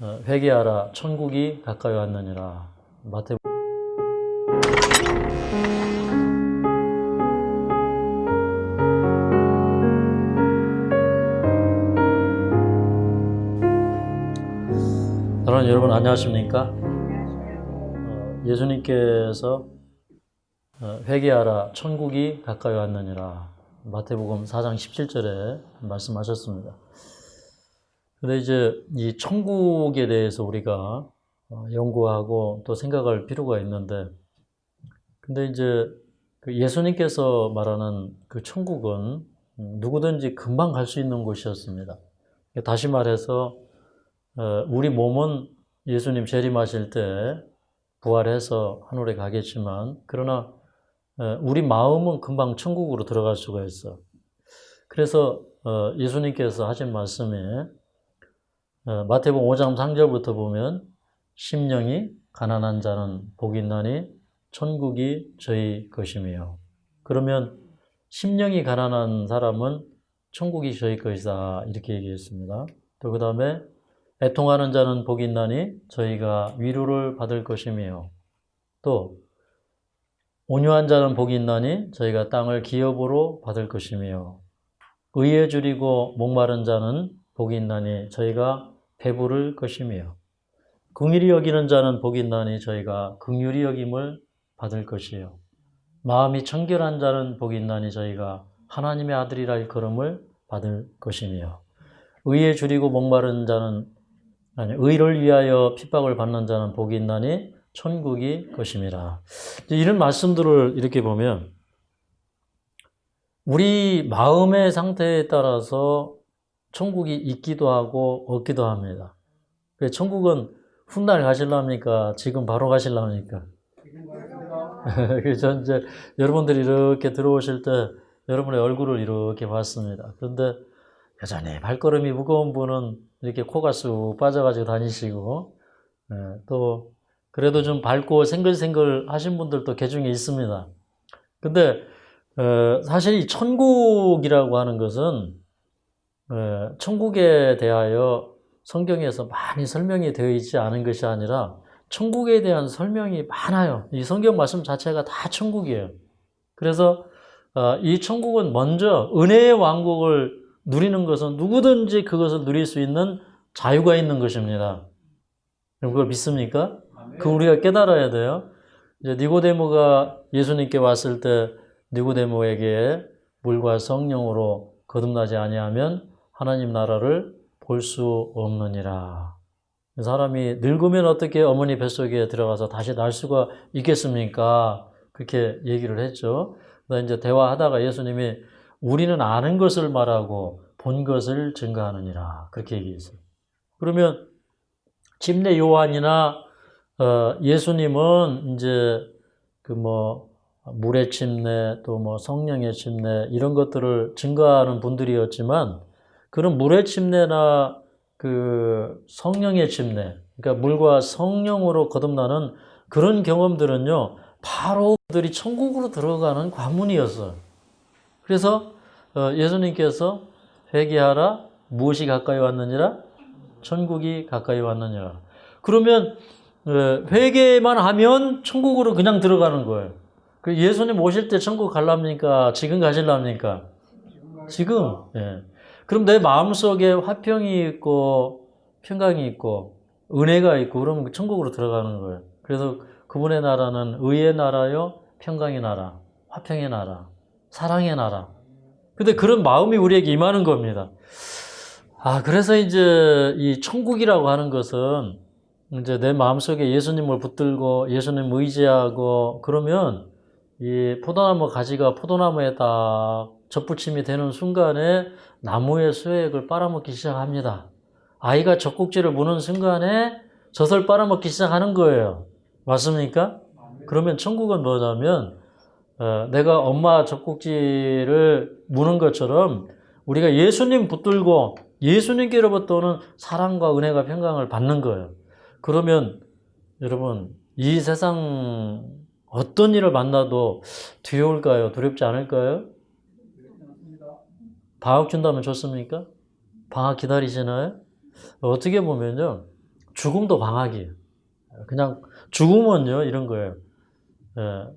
회개하라 천국이 가까이 왔느니라. 마태복음. 사랑하는 여러분 안녕하십니까? 예수님께서 회개하라 천국이 가까이 왔느니라. 마태복음 4장 17절에 말씀하셨습니다. 근데 이제 이 천국에 대해서 우리가 연구하고 또 생각할 필요가 있는데, 근데 이제 그 예수님께서 말하는 그 천국은 누구든지 금방 갈 수 있는 곳이었습니다. 다시 말해서 우리 몸은 예수님 재림하실 때 부활해서 하늘에 가겠지만, 그러나 우리 마음은 금방 천국으로 들어갈 수가 있어. 그래서 예수님께서 하신 말씀이 마태복음 5장 3절부터 보면 심령이 가난한 자는 복이 있나니 천국이 저희 것이며, 그러면 심령이 가난한 사람은 천국이 저희 것이다 이렇게 얘기했습니다. 또 그 다음에 애통하는 자는 복이 있나니 저희가 위로를 받을 것이며, 또 온유한 자는 복이 있나니 저희가 땅을 기업으로 받을 것이며, 의에 줄이고 목마른 자는 복이 있나니 저희가 배부를 것이며, 긍휼히 여기는 자는 복이 있나니 저희가 긍휼히 여김을 받을 것이요, 마음이 청결한 자는 복이 있나니 저희가 하나님의 아들이라 일컬음을 받을 것이며, 의에 줄이고 목마른 자는 의를 위하여 핍박을 받는 자는 복이 있나니 천국이 것임이라. 이런 말씀들을 이렇게 보면 우리 마음의 상태에 따라서 천국이 있기도 하고 없기도 합니다. 천국은 훗날 가실랍니까? 지금 바로 가실랍니까? 그래서 이제 여러분들이 이렇게 들어오실 때 여러분의 얼굴을 이렇게 봤습니다. 그런데 여전히 발걸음이 무거운 분은 이렇게 코가 쑥 빠져가지고 다니시고, 또 그래도 좀 밝고 생글생글 하신 분들도 개중에 있습니다. 근데 사실 이 천국이라고 하는 것은 천국에 대하여 성경에서 많이 설명이 되어 있지 않은 것이 아니라 천국에 대한 설명이 많아요. 이 성경 말씀 자체가 다 천국이에요. 그래서 이 천국은 먼저 은혜의 왕국을 누리는 것은 누구든지 그것을 누릴 수 있는 자유가 있는 것입니다. 그걸 믿습니까? 그 우리가 깨달아야 돼요. 이제 니고데모가 예수님께 왔을 때 니고데모에게 물과 성령으로 거듭나지 아니하면 하나님 나라를 볼 수 없느니라. 사람이 늙으면 어떻게 어머니 뱃속에 들어가서 다시 날 수가 있겠습니까? 그렇게 얘기를 했죠. 그래서 이제 대화하다가 예수님이 우리는 아는 것을 말하고 본 것을 증거하느니라 그렇게 얘기했어요. 그러면 침례 요한이나 예수님은 이제 그 물의 침례 또 성령의 침례 이런 것들을 증거하는 분들이었지만, 그런 물의 침례나 그 성령의 침례, 그러니까 물과 성령으로 거듭나는 그런 경험들은요, 바로 그들이 천국으로 들어가는 관문이었어요. 그래서 예수님께서 회개하라 무엇이 가까이 왔느니라? 천국이 가까이 왔느니라. 그러면 회개만 하면 천국으로 그냥 들어가는 거예요. 예수님 오실 때 천국 갈랍니까? 지금 가실랍니까? 지금. 예. 그럼 내 마음속에 화평이 있고 평강이 있고 은혜가 있고 그러면 천국으로 들어가는 거예요. 그래서 그분의 나라는 의의 나라요, 평강의 나라, 화평의 나라, 사랑의 나라. 근데 그런 마음이 우리에게 임하는 겁니다. 그래서 이제 이 천국이라고 하는 것은 이제 내 마음속에 예수님을 붙들고 예수님 의지하고 그러면 이 포도나무 가지가 포도나무에 딱 접붙임이 되는 순간에 나무의 수액을 빨아먹기 시작합니다. 아이가 젖꼭지를 무는 순간에 젖을 빨아먹기 시작하는 거예요. 맞습니까? 그러면 천국은 뭐냐면 내가 엄마 젖꼭지를 무는 것처럼 우리가 예수님 붙들고 예수님께로부터 오는 사랑과 은혜가 평강을 받는 거예요. 그러면 여러분 이 세상 어떤 일을 만나도 두려울까요? 두렵지 않을까요? 방학 준다면 좋습니까? 방학 기다리시나요? 어떻게 보면요, 죽음도 방학이에요. 그냥 죽음은요 이런 거예요. 예,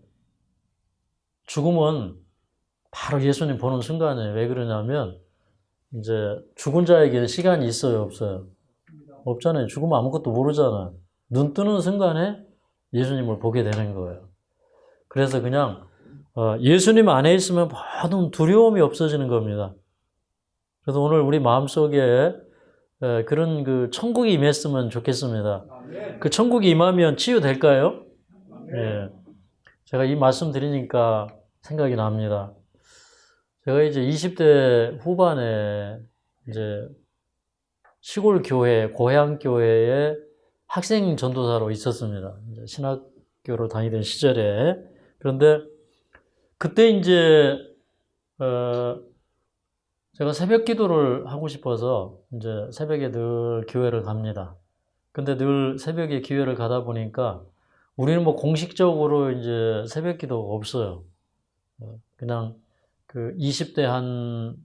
죽음은 바로 예수님 보는 순간이에요. 왜 그러냐면 이제 죽은 자에게는 시간이 있어요, 없어요? 없잖아요. 죽으면 아무것도 모르잖아. 눈 뜨는 순간에 예수님을 보게 되는 거예요. 그래서 그냥 예수님 안에 있으면 모든 두려움이 없어지는 겁니다. 그래서 오늘 우리 마음속에 그런 그 천국이 임했으면 좋겠습니다. 그 천국이 임하면 치유될까요? 예. 제가 이 말씀 드리니까 생각이 납니다. 제가 이제 20대 후반에 이제 시골 교회, 고향 교회에 학생 전도사로 있었습니다. 이제 신학교로 다니던 시절에. 그런데 그때 이제 제가 새벽 기도를 하고 싶어서 이제 새벽에 늘 교회를 갑니다. 근데 늘 새벽에 교회를 가다 보니까 우리는 뭐 공식적으로 이제 새벽 기도가 없어요. 그냥 그 20대 한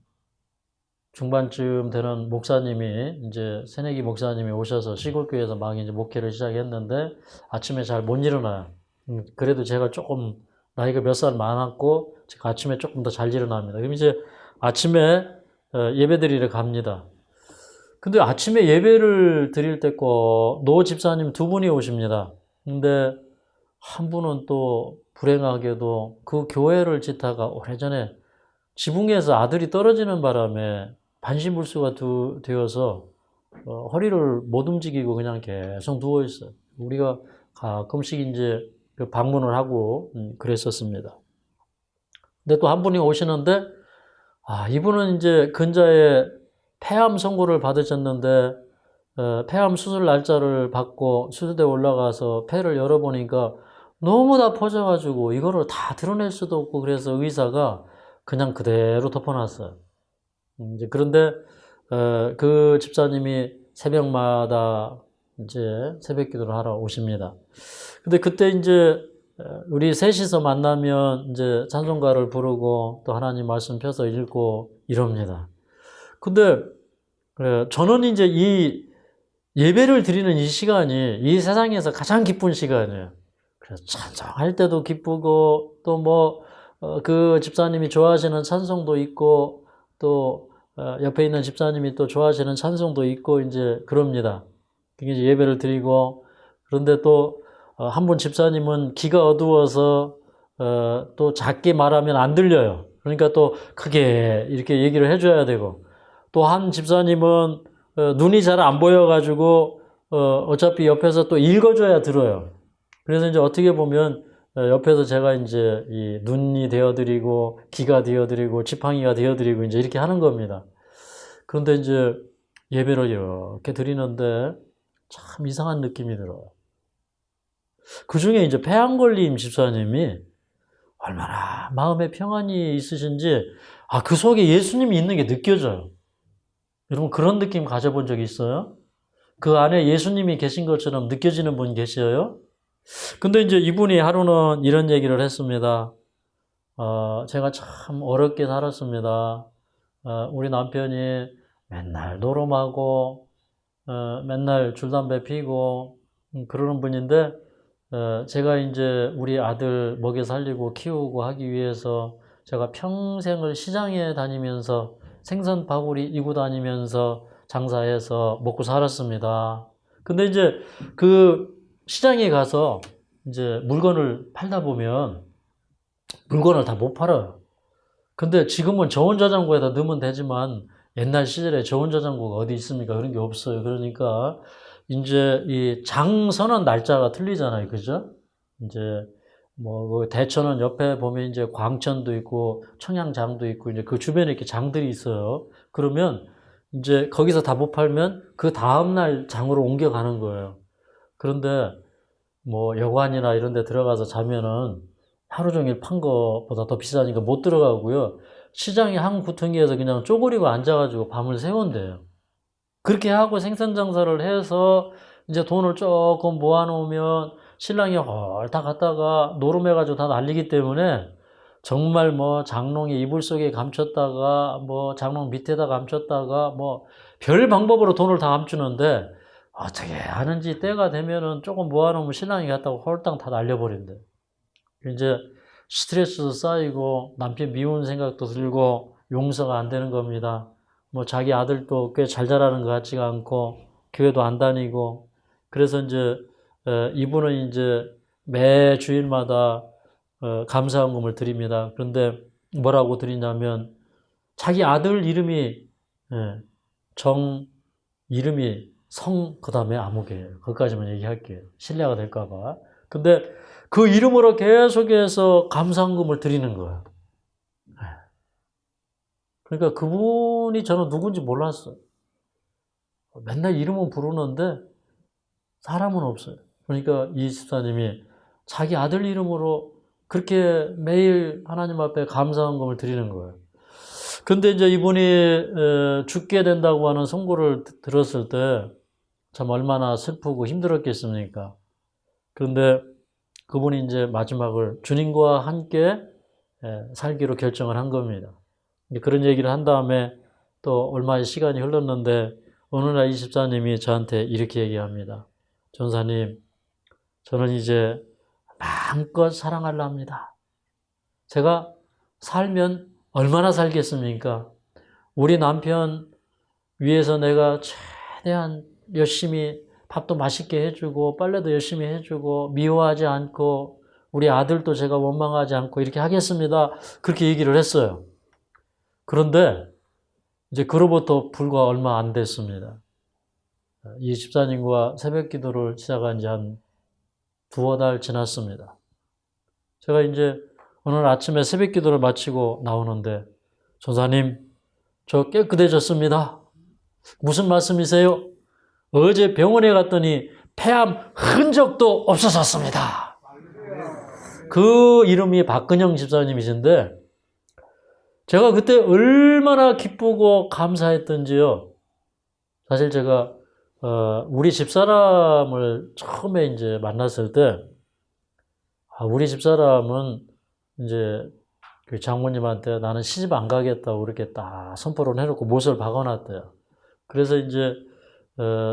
중반쯤 되는 목사님이 이제 새내기 목사님이 오셔서 시골교회에서 막 이제 목회를 시작했는데 아침에 잘 못 일어나요. 그래도 제가 조금 나이가 몇 살 많았고 제가 아침에 조금 더 잘 일어납니다. 그럼 이제 아침에 예배 드리러 갑니다. 근데 아침에 예배를 드릴 때 꼭 노 집사님 두 분이 오십니다. 근데 한 분은 또 불행하게도 그 교회를 짓다가 오래전에 지붕에서 아들이 떨어지는 바람에 반신불수가 되어서 허리를 못 움직이고 그냥 계속 누워 있어요. 우리가 가끔씩 이제 그 방문을 하고 그랬었습니다. 근데 또 한 분이 오시는데 이분은 이제 근자에 폐암 선고를 받으셨는데 폐암 수술 날짜를 받고 수술대에 올라가서 폐를 열어보니까 너무 다 퍼져가지고 이거를 다 드러낼 수도 없고 그래서 의사가 그냥 그대로 덮어놨어요. 이제 그런데 그 집사님이 새벽마다 이제 새벽 기도를 하러 오십니다. 근데 그때 이제 우리 셋이서 만나면 이제 찬송가를 부르고 또 하나님 말씀 펴서 읽고 이럽니다. 근데 저는 이제 이 예배를 드리는 이 시간이 이 세상에서 가장 기쁜 시간이에요. 그래서 찬송할 때도 기쁘고 또 뭐 그 집사님이 좋아하시는 찬송도 있고 또 옆에 있는 집사님이 또 좋아하시는 찬송도 있고 이제 그럽니다. 이제 예배를 드리고 그런데 또 한 분 집사님은 귀가 어두워서 또 작게 말하면 안 들려요. 그러니까 또 크게 이렇게 얘기를 해줘야 되고 또 한 집사님은 눈이 잘 안 보여가지고 어차피 옆에서 또 읽어줘야 들어요. 그래서 이제 어떻게 보면 옆에서 제가 이제 이 눈이 되어드리고 귀가 되어드리고 지팡이가 되어드리고 이제 이렇게 하는 겁니다. 그런데 이제 예배를 이렇게 드리는데 참 이상한 느낌이 들어요. 그 중에 이제 폐암 걸림 집사님이 얼마나 마음에 평안이 있으신지 그 속에 예수님이 있는 게 느껴져요. 여러분 그런 느낌 가져본 적 있어요? 그 안에 예수님이 계신 것처럼 느껴지는 분 계셔요? 근데 이제 이분이 하루는 이런 얘기를 했습니다. 제가 참 어렵게 살았습니다. 우리 남편이 맨날 노름하고 맨날 줄담배 피고 그러는 분인데 제가 이제 우리 아들 먹여 살리고 키우고 하기 위해서 제가 평생을 시장에 다니면서 생선 바구니 이고 다니면서 장사해서 먹고 살았습니다. 근데 이제 그 시장에 가서 이제 물건을 팔다 보면 물건을 다 못 팔아요. 근데 지금은 저온 저장고에다 넣으면 되지만 옛날 시절에 저온 저장고가 어디 있습니까? 그런 게 없어요. 그러니까 이제 이 장 서는 날짜가 틀리잖아요. 그죠? 이제 뭐 대천은 옆에 보면 이제 광천도 있고 청양장도 있고 이제 그 주변에 이렇게 장들이 있어요. 그러면 이제 거기서 다 못 팔면 그 다음날 장으로 옮겨가는 거예요. 그런데 뭐 여관이나 이런 데 들어가서 자면은 하루 종일 판 거보다 더 비싸니까 못 들어가고요. 시장의 한 구퉁이에서 그냥 쪼그리고 앉아가지고 밤을 새운대요. 그렇게 하고 생선 장사를 해서 이제 돈을 조금 모아놓으면 신랑이 홀딱 갔다가 노름해가지고 다 날리기 때문에 정말 뭐 장롱의 이불 속에 감췄다가 뭐 장롱 밑에다 감췄다가 뭐 별 방법으로 돈을 다 감추는데 어떻게 하는지 때가 되면은 조금 모아놓으면 신랑이 갔다고 홀딱 다 날려버린대. 이제 스트레스도 쌓이고 남편 미운 생각도 들고 용서가 안 되는 겁니다. 뭐 자기 아들도 꽤 잘 자라는 것 같지가 않고 교회도 안 다니고 그래서 이제 이분은 이제 매 주일마다 감사헌금을 드립니다. 그런데 뭐라고 드리냐면 자기 아들 이름이 이름이 그다음에 아무개예요. 거기까지만 얘기할게요. 신뢰가 될까 봐. 근데 그 이름으로 계속해서 감사헌금을 드리는 거예요. 그러니까 그분이 저는 누군지 몰랐어요. 맨날 이름은 부르는데 사람은 없어요. 그러니까 이 집사님이 자기 아들 이름으로 그렇게 매일 하나님 앞에 감사헌금을 드리는 거예요. 근데 이제 이분이 죽게 된다고 하는 선고를 들었을 때 참 얼마나 슬프고 힘들었겠습니까? 그런데 그분이 이제 마지막을 주님과 함께 살기로 결정을 한 겁니다. 그런 얘기를 한 다음에 또 얼마의 시간이 흘렀는데 어느 날 이 집사님이 저한테 이렇게 얘기합니다. 전사님, 저는 이제 마음껏 사랑하려 합니다. 제가 살면 얼마나 살겠습니까? 우리 남편 위해서 내가 최대한 열심히 밥도 맛있게 해주고 빨래도 열심히 해주고 미워하지 않고 우리 아들도 제가 원망하지 않고 이렇게 하겠습니다. 그렇게 얘기를 했어요. 그런데 이제 그로부터 불과 얼마 안 됐습니다. 이 집사님과 새벽 기도를 시작한 지 한 두어 달 지났습니다. 제가 이제 오늘 아침에 새벽 기도를 마치고 나오는데 전사님, 저 깨끗해졌습니다. 무슨 말씀이세요? 어제 병원에 갔더니 폐암 흔적도 없어졌습니다. 그 이름이 박근영 집사님이신데 제가 그때 얼마나 기쁘고 감사했던지요. 사실 제가 우리 집사람을 처음에 이제 만났을 때 우리 집사람은 이제 그 장모님한테 나는 시집 안 가겠다고 이렇게 딱 선포를 해놓고 못을 박아놨대요. 그래서 이제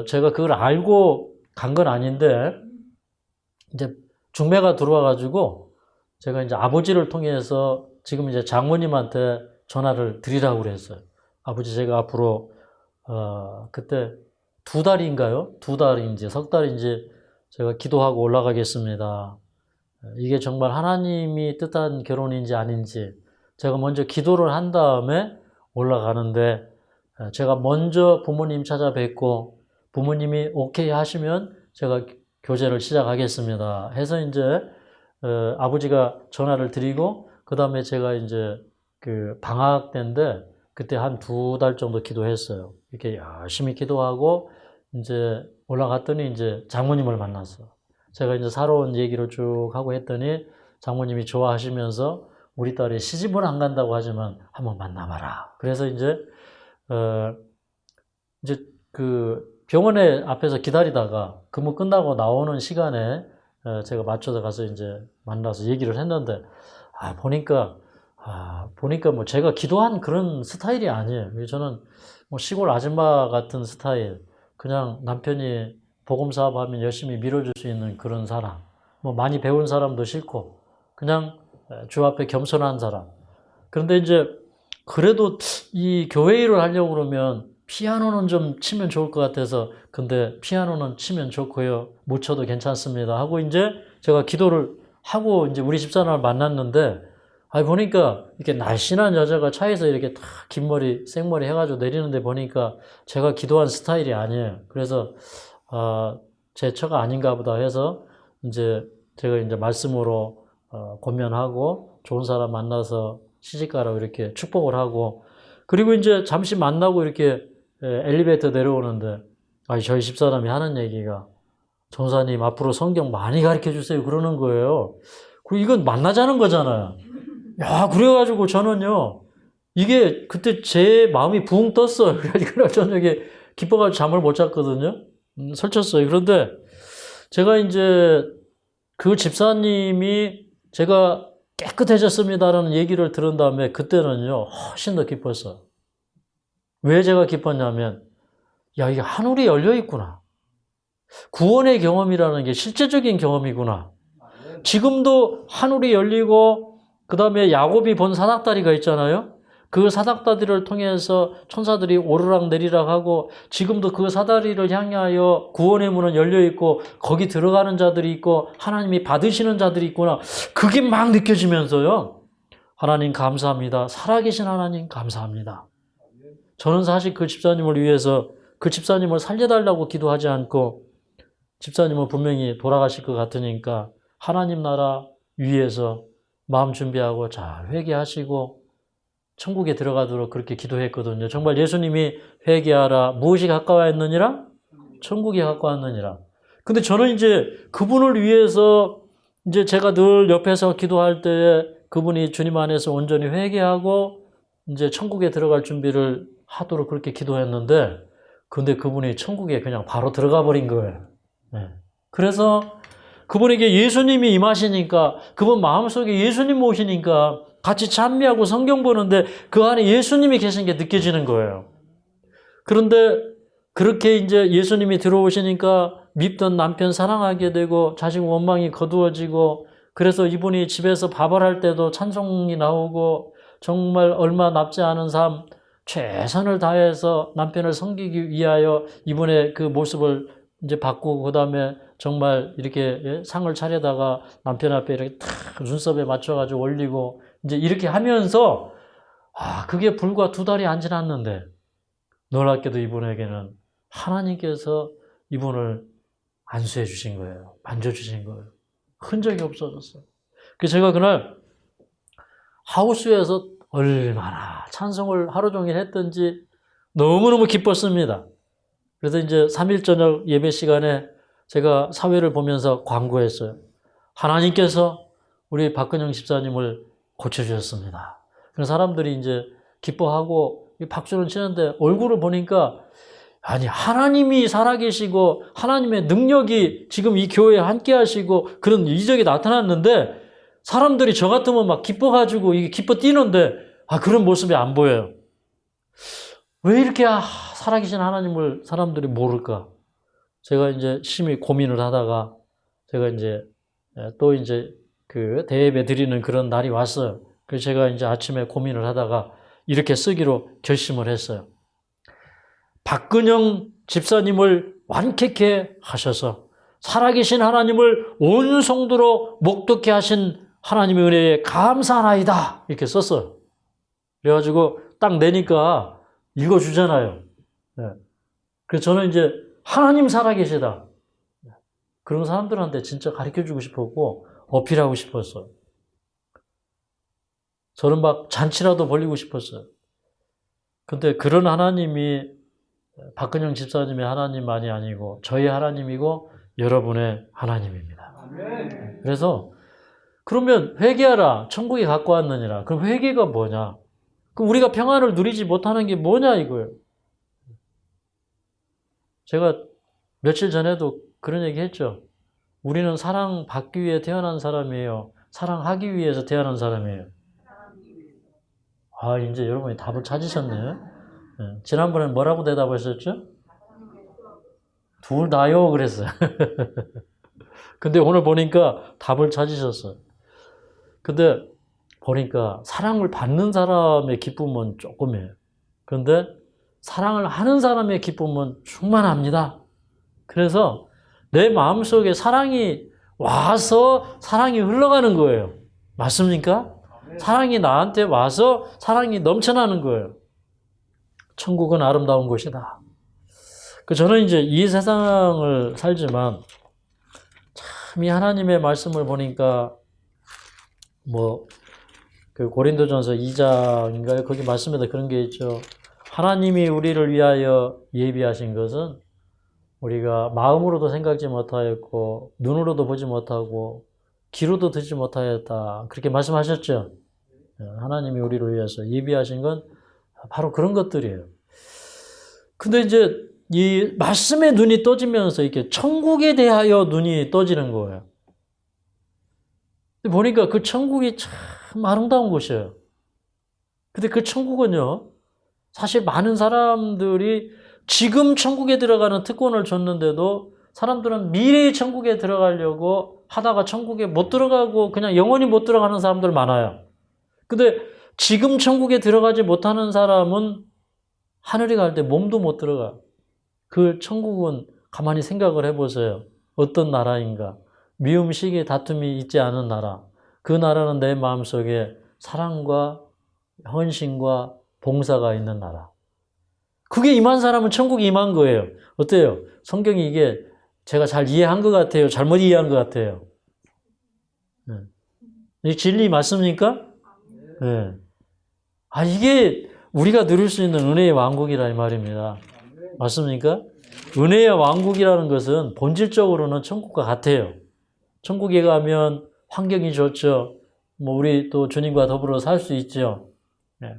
제가 그걸 알고 간 건 아닌데 이제 중매가 들어와가지고 제가 이제 아버지를 통해서 지금 이제 장모님한테 전화를 드리라고 그랬어요. 아버지, 제가 앞으로 그때 2달인가요? 2달인지 석 달인지 제가 기도하고 올라가겠습니다. 이게 정말 하나님이 뜻한 결혼인지 아닌지 제가 먼저 기도를 한 다음에 올라가는데 제가 먼저 부모님 찾아뵙고 부모님이 오케이 하시면 제가 교제를 시작하겠습니다. 해서 이제 아버지가 전화를 드리고 그 다음에 제가 이제 그 방학 때인데 그때 한 2달 정도 기도했어요. 이렇게 열심히 기도하고 이제 올라갔더니 이제 장모님을 만났어. 제가 이제 살아온 얘기를 쭉 하고 했더니 장모님이 좋아하시면서 우리 딸이 시집을 안 간다고 하지만 한번 만나봐라. 그래서 이제 그 병원에 앞에서 기다리다가 근무 끝나고 나오는 시간에 제가 맞춰서 가서 이제 만나서 얘기를 했는데 보니까 뭐 제가 기도한 그런 스타일이 아니에요. 저는 뭐 시골 아줌마 같은 스타일, 그냥 남편이 복음 사업하면 열심히 밀어줄 수 있는 그런 사람, 뭐 많이 배운 사람도 싫고 그냥 주 앞에 겸손한 사람. 그런데 이제 그래도 이 교회 일을 하려고 그러면 피아노는 좀 치면 좋을 것 같아서, 근데 피아노는 치면 좋고요, 못 쳐도 괜찮습니다 하고 이제 제가 기도를 하고 이제 우리 집사람을 만났는데 보니까 이렇게 날씬한 여자가 차에서 이렇게 다 긴 머리, 생머리 해가지고 내리는데 보니까 제가 기도한 스타일이 아니에요. 그래서 제 처가 아닌가 보다 해서 이제 제가 이제 말씀으로 권면하고 좋은 사람 만나서 시집가라고 이렇게 축복을 하고, 그리고 이제 잠시 만나고 이렇게 엘리베이터 내려오는데 저희 집사람이 하는 얘기가 전사님 앞으로 성경 많이 가르쳐 주세요 그러는 거예요. 그리고 이건 만나자는 거잖아요. 그래가지고 저는요, 이게 그때 제 마음이 붕 떴어요. 그래가지고 저녁에 기뻐가지고 잠을 못 잤거든요. 설쳤어요. 그런데 제가 이제 그 집사님이 제가 깨끗해졌습니다라는 얘기를 들은 다음에 그때는요, 훨씬 더 기뻤어요. 왜 제가 기뻤냐면, 이게 하늘이 열려 있구나. 구원의 경험이라는 게 실제적인 경험이구나. 지금도 하늘이 열리고 그 다음에 야곱이 본 사닥다리가 있잖아요. 그 사닥다리를 통해서 천사들이 오르락 내리락 하고 지금도 그 사다리를 향하여 구원의 문은 열려 있고 거기 들어가는 자들이 있고 하나님이 받으시는 자들이 있구나. 그게 막 느껴지면서요. 하나님 감사합니다. 살아계신 하나님 감사합니다. 저는 사실 그 집사님을 위해서 그 집사님을 살려달라고 기도하지 않고 집사님은 분명히 돌아가실 것 같으니까 하나님 나라 위에서 마음 준비하고 잘 회개하시고 천국에 들어가도록 그렇게 기도했거든요. 정말 예수님이 회개하라. 무엇이 가까워했느니라? 천국이 가까웠느니라. 근데 저는 이제 그분을 위해서 이제 제가 늘 옆에서 기도할 때 그분이 주님 안에서 온전히 회개하고 이제 천국에 들어갈 준비를 하도록 그렇게 기도했는데 근데 그분이 천국에 그냥 바로 들어가 버린 거예요. 네. 그래서 그분에게 예수님이 임하시니까 그분 마음속에 예수님 모시니까 같이 찬미하고 성경 보는데 그 안에 예수님이 계신 게 느껴지는 거예요. 그런데 그렇게 이제 예수님이 들어오시니까 밉던 남편 사랑하게 되고 자식 원망이 거두어지고 그래서 이분이 집에서 밥을 할 때도 찬송이 나오고 정말 얼마 남지 않은 삶 최선을 다해서 남편을 섬기기 위하여 이분의 그 모습을 이제 바꾸고 그다음에 정말 이렇게 상을 차려다가 남편 앞에 이렇게 탁 눈썹에 맞춰가지고 올리고 이제 이렇게 하면서 그게 불과 2달이 안 지났는데 놀랍게도 이분에게는 하나님께서 이분을 안수해 주신 거예요. 만져주신 거예요. 흔적이 없어졌어요. 그래서 제가 그날 하우스에서 얼마나 찬송을 하루 종일 했던지 너무너무 기뻤습니다. 그래서 이제 3일 저녁 예배 시간에 제가 사회를 보면서 광고했어요. 하나님께서 우리 박근영 집사님을 고쳐주셨습니다. 그래서 사람들이 이제 기뻐하고 박수를 치는데 얼굴을 보니까 아니 하나님이 살아계시고 하나님의 능력이 지금 이 교회에 함께 하시고 그런 이적이 나타났는데 사람들이 저 같으면 막 기뻐가지고 이게 기뻐 뛰는데 그런 모습이 안 보여요. 왜 이렇게 살아계신 하나님을 사람들이 모를까? 제가 이제 심히 고민을 하다가 제가 이제 또 이제 그 대예배 드리는 그런 날이 왔어요. 그래서 제가 이제 아침에 고민을 하다가 이렇게 쓰기로 결심을 했어요. 박근영 집사님을 완쾌케 하셔서 살아계신 하나님을 온 성도로 목독케 하신 하나님의 은혜에 감사하나이다. 이렇게 썼어요. 그래가지고 딱 내니까 읽어주잖아요. 네. 그래서 저는 이제 하나님 살아계시다. 그런 사람들한테 진짜 가르쳐주고 싶었고 어필하고 싶었어요. 저는 막 잔치라도 벌리고 싶었어요. 근데 그런 하나님이 박근영 집사님의 하나님만이 아니고 저희 하나님이고 여러분의 하나님입니다. 그래서 그러면 회개하라. 천국에 갖고 왔느니라. 그럼 회개가 뭐냐? 그럼 우리가 평안을 누리지 못하는 게 뭐냐 이거예요. 제가 며칠 전에도 그런 얘기 했죠. 우리는 사랑받기 위해 태어난 사람이에요. 사랑하기 위해서 태어난 사람이에요. 이제 여러분이 답을 찾으셨네요. 네. 지난번에 뭐라고 대답하셨죠? 둘 다요 그랬어요. 근데 오늘 보니까 답을 찾으셨어요. 근데 보니까 사랑을 받는 사람의 기쁨은 조금이에요. 그런데 사랑을 하는 사람의 기쁨은 충만합니다. 그래서 내 마음속에 사랑이 와서 사랑이 흘러가는 거예요. 맞습니까? 사랑이 나한테 와서 사랑이 넘쳐나는 거예요. 천국은 아름다운 곳이다. 저는 이제 이 세상을 살지만 참 이 하나님의 말씀을 보니까 그 고린도전서 2장인가요? 거기 말씀에도 그런 게 있죠. 하나님이 우리를 위하여 예비하신 것은 우리가 마음으로도 생각지 못하였고 눈으로도 보지 못하고 귀로도 듣지 못하였다. 그렇게 말씀하셨죠. 하나님이 우리를 위해서 예비하신 건 바로 그런 것들이에요. 근데 이제 이 말씀의 눈이 떠지면서 이렇게 천국에 대하여 눈이 떠지는 거예요. 보니까 그 천국이 참 아름다운 곳이에요. 근데 그 천국은요, 사실 많은 사람들이 지금 천국에 들어가는 특권을 줬는데도 사람들은 미래의 천국에 들어가려고 하다가 천국에 못 들어가고 그냥 영원히 못 들어가는 사람들 많아요. 근데 지금 천국에 들어가지 못하는 사람은 하늘에 갈 때 몸도 못 들어가. 그 천국은 가만히 생각을 해보세요. 어떤 나라인가? 미움, 시기, 다툼이 있지 않은 나라. 그 나라는 내 마음속에 사랑과 헌신과 봉사가 있는 나라. 그게 임한 사람은 천국에 임한 거예요. 어때요? 성경이 이게 제가 잘 이해한 것 같아요? 잘못 이해한 것 같아요? 이 진리 맞습니까? 네. 이게 우리가 누릴 수 있는 은혜의 왕국이라 이 말입니다. 맞습니까? 은혜의 왕국이라는 것은 본질적으로는 천국과 같아요. 천국에 가면 환경이 좋죠. 우리 또 주님과 더불어 살 수 있죠. 네.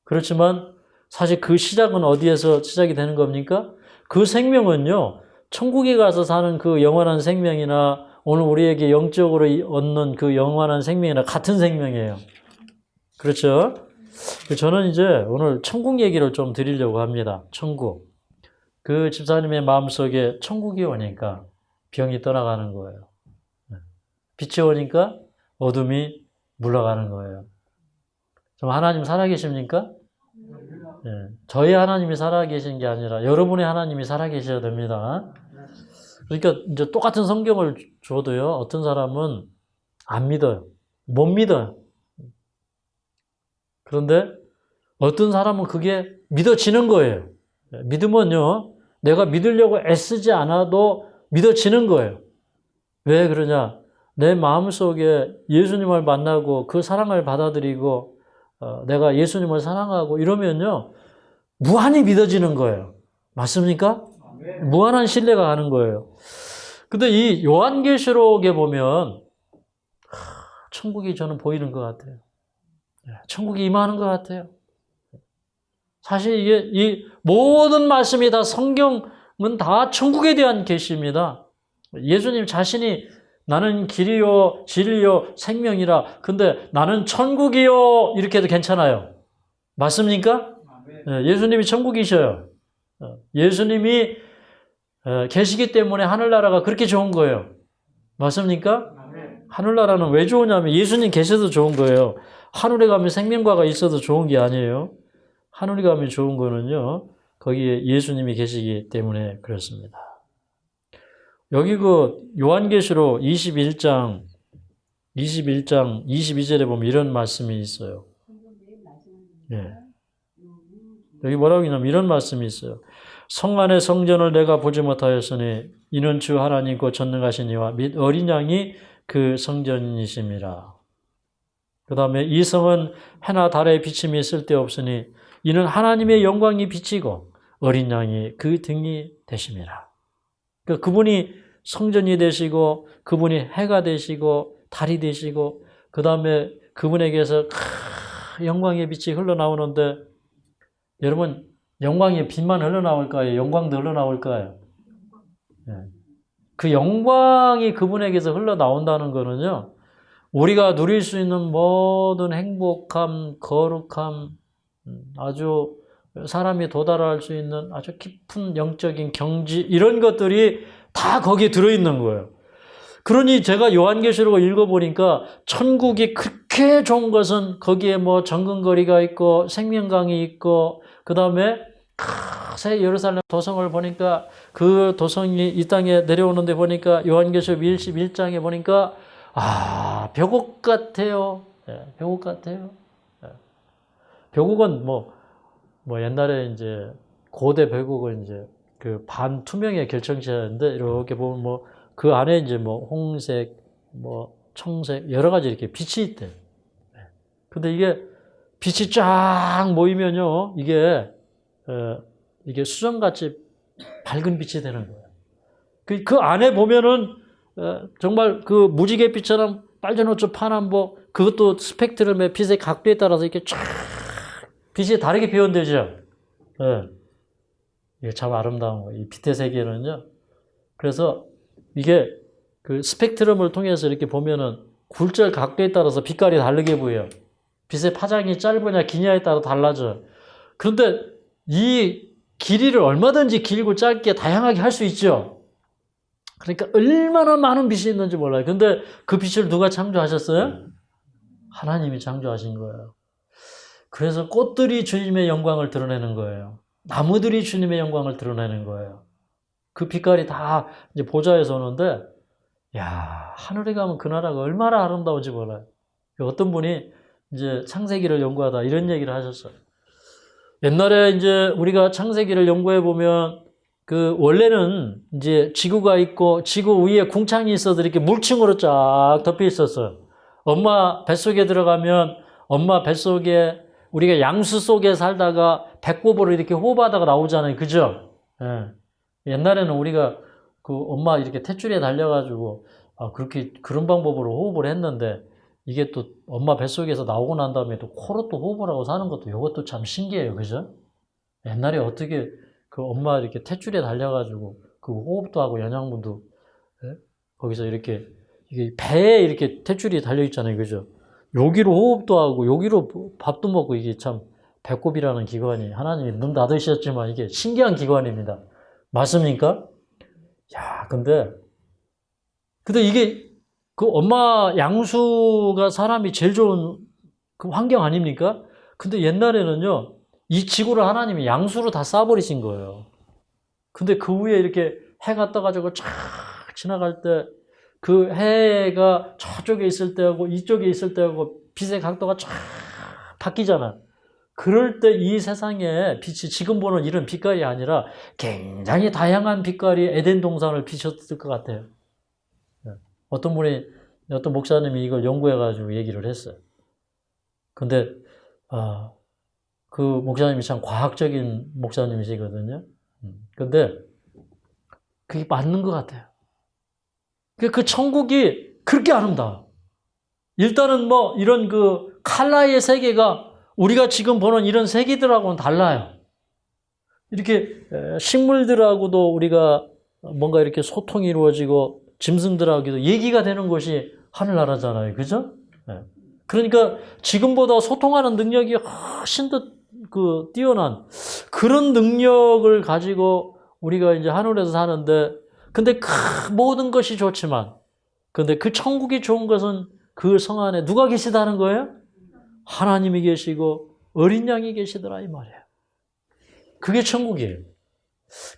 그렇지만 사실 그 시작은 어디에서 시작이 되는 겁니까? 그 생명은요, 천국에 가서 사는 그 영원한 생명이나 오늘 우리에게 영적으로 얻는 그 영원한 생명이나 같은 생명이에요. 그렇죠? 저는 이제 오늘 천국 얘기를 좀 드리려고 합니다. 천국. 그 집사님의 마음속에 천국이 오니까 병이 떠나가는 거예요. 빛이 오니까 어둠이 물러가는 거예요. 좀 하나님 살아계십니까? 네. 저희 하나님이 살아계신 게 아니라 여러분의 하나님이 살아계셔야 됩니다. 그러니까 이제 똑같은 성경을 줘도요, 어떤 사람은 안 믿어요. 못 믿어요. 그런데 어떤 사람은 그게 믿어지는 거예요. 믿으면요, 내가 믿으려고 애쓰지 않아도 믿어지는 거예요. 왜 그러냐? 내 마음속에 예수님을 만나고 그 사랑을 받아들이고 내가 예수님을 사랑하고 이러면요, 무한히 믿어지는 거예요. 맞습니까? 무한한 신뢰가 가는 거예요. 근데 이 요한계시록에 보면 천국이 저는 보이는 것 같아요. 천국이 임하는 것 같아요. 사실 이게 이 모든 말씀이 다 성경은 다 천국에 대한 계시입니다. 예수님 자신이 나는 길이요 진리요 생명이라. 근데 나는 천국이요 이렇게 해도 괜찮아요. 맞습니까? 예수님이 천국이셔요. 예수님이 계시기 때문에 하늘나라가 그렇게 좋은 거예요. 맞습니까? 하늘나라는 왜 좋으냐면 예수님 계셔도 좋은 거예요. 하늘에 가면 생명과가 있어도 좋은 게 아니에요. 하늘에 가면 좋은 거는요, 거기에 예수님이 계시기 때문에 그렇습니다. 여기 그 요한계시록 21장 22절에 보면 이런 말씀이 있어요. 네. 여기 뭐라고 하냐면 이런 말씀이 있어요. 성 안의 성전을 내가 보지 못하였으니 이는 주 하나님 곧 전능하신 이와 및 어린 양이 그 성전이심이라. 그 다음에 이 성은 해나 달의 비침이 쓸데없으니 이는 하나님의 영광이 비치고 어린 양이 그 등이 되심이라. 그러니까 그분이 성전이 되시고 그분이 해가 되시고 달이 되시고 그 다음에 그분에게서 영광의 빛이 흘러나오는데 여러분 영광의 빛만 흘러나올까요? 영광도 흘러나올까요? 그 영광이 그분에게서 흘러나온다는 거는요, 우리가 누릴 수 있는 모든 행복함, 거룩함, 아주 사람이 도달할 수 있는 아주 깊은 영적인 경지 이런 것들이 다 거기에 들어있는 거예요. 그러니 제가 요한계시록을 읽어보니까 천국이 그렇게 좋은 것은 거기에 뭐 정금거리가 있고 생명강이 있고 그 다음에 새 예루살렘 도성을 보니까 그 도성이 이 땅에 내려오는데 보니까 요한계시록 21장에 보니까 벼곡 같아요. 벼곡 같아요. 벼곡은 뭐 옛날에 이제 고대 벼곡은 이제 그 반투명의 결정체였는데 이렇게 보면 뭐 그 안에 이제 뭐 홍색, 뭐 청색 여러 가지 이렇게 빛이 있대. 근데 이게 빛이 쫙 모이면요, 이게 수정같이 밝은 빛이 되는 거예요. 그 안에 보면은 정말 그 무지갯빛처럼 빨주노초 파남보 그것도 스펙트럼의 빛의 각도에 따라서 이렇게 쫙 빛이 다르게 표현되죠. 이게 참 아름다운 거예요. 이 빛의 세계는요. 그래서 이게 그 스펙트럼을 통해서 이렇게 보면은 굴절 각도에 따라서 빛깔이 다르게 보여요. 빛의 파장이 짧으냐 기냐에 따라 달라져요. 그런데 이 길이를 얼마든지 길고 짧게 다양하게 할 수 있죠. 그러니까 얼마나 많은 빛이 있는지 몰라요. 근데 그 빛을 누가 창조하셨어요? 하나님이 창조하신 거예요. 그래서 꽃들이 주님의 영광을 드러내는 거예요. 나무들이 주님의 영광을 드러내는 거예요. 그 빛깔이 다 이제 보좌에서 오는데, 야, 하늘에 가면 그 나라가 얼마나 아름다운지 몰라요. 어떤 분이 이제 창세기를 연구하다 이런 얘기를 하셨어요. 옛날에 이제 우리가 창세기를 연구해 보면 그 원래는 이제 지구가 있고 지구 위에 궁창이 있어서 이렇게 물층으로 쫙 덮여 있었어요. 엄마 뱃속에 들어가면 엄마 뱃속에 우리가 양수 속에 살다가 배꼽으로 이렇게 호흡하다가 나오잖아요. 그죠? 예. 옛날에는 우리가 그 엄마 이렇게 탯줄에 달려가지고 그렇게 그런 방법으로 호흡을 했는데 이게 또 엄마 뱃속에서 나오고 난 다음에 또 코로 또 호흡을 하고 사는 것도 이것도 참 신기해요. 그죠? 옛날에 어떻게 그 엄마 이렇게 탯줄에 달려가지고 그 호흡도 하고 영양분도 예? 거기서 이렇게 이게 배에 이렇게 탯줄이 달려 있잖아요. 그죠? 여기로 호흡도 하고 여기로 밥도 먹고 이게 참 배꼽이라는 기관이 하나님이 눈 닫으셨지만 이게 신기한 기관입니다. 맞습니까? 야, 근데 이게 그 엄마 양수가 사람이 제일 좋은 그 환경 아닙니까? 근데 옛날에는요, 이 지구를 하나님이 양수로 다 쌓아버리신 거예요. 근데 그 위에 이렇게 해가 떠가지고 쫙 지나갈 때 그 해가 저쪽에 있을 때하고 이쪽에 있을 때하고 빛의 각도가 쫙 바뀌잖아. 그럴 때 이 세상에 빛이 지금 보는 이런 빛깔이 아니라 굉장히 다양한 빛깔이 에덴 동산을 비쳤을 것 같아요. 어떤 분이, 어떤 목사님이 이걸 연구해가지고 얘기를 했어요. 근데, 그 목사님이 참 과학적인 목사님이시거든요. 근데 그게 맞는 것 같아요. 그 천국이 그렇게 아름다워. 일단은 뭐 이런 그 컬러의 세계가 우리가 지금 보는 이런 세계들하고는 달라요. 이렇게 식물들하고도 우리가 뭔가 이렇게 소통이 이루어지고 짐승들하고도 얘기가 되는 곳이 하늘나라잖아요. 그죠? 그러니까 지금보다 소통하는 능력이 훨씬 더 뛰어난 그런 능력을 가지고 우리가 이제 하늘에서 사는데 근데 그 모든 것이 좋지만 근데 그 천국이 좋은 것은 그 성 안에 누가 계시다는 거예요? 하나님이 계시고 어린 양이 계시더라 이 말이에요. 그게 천국이에요.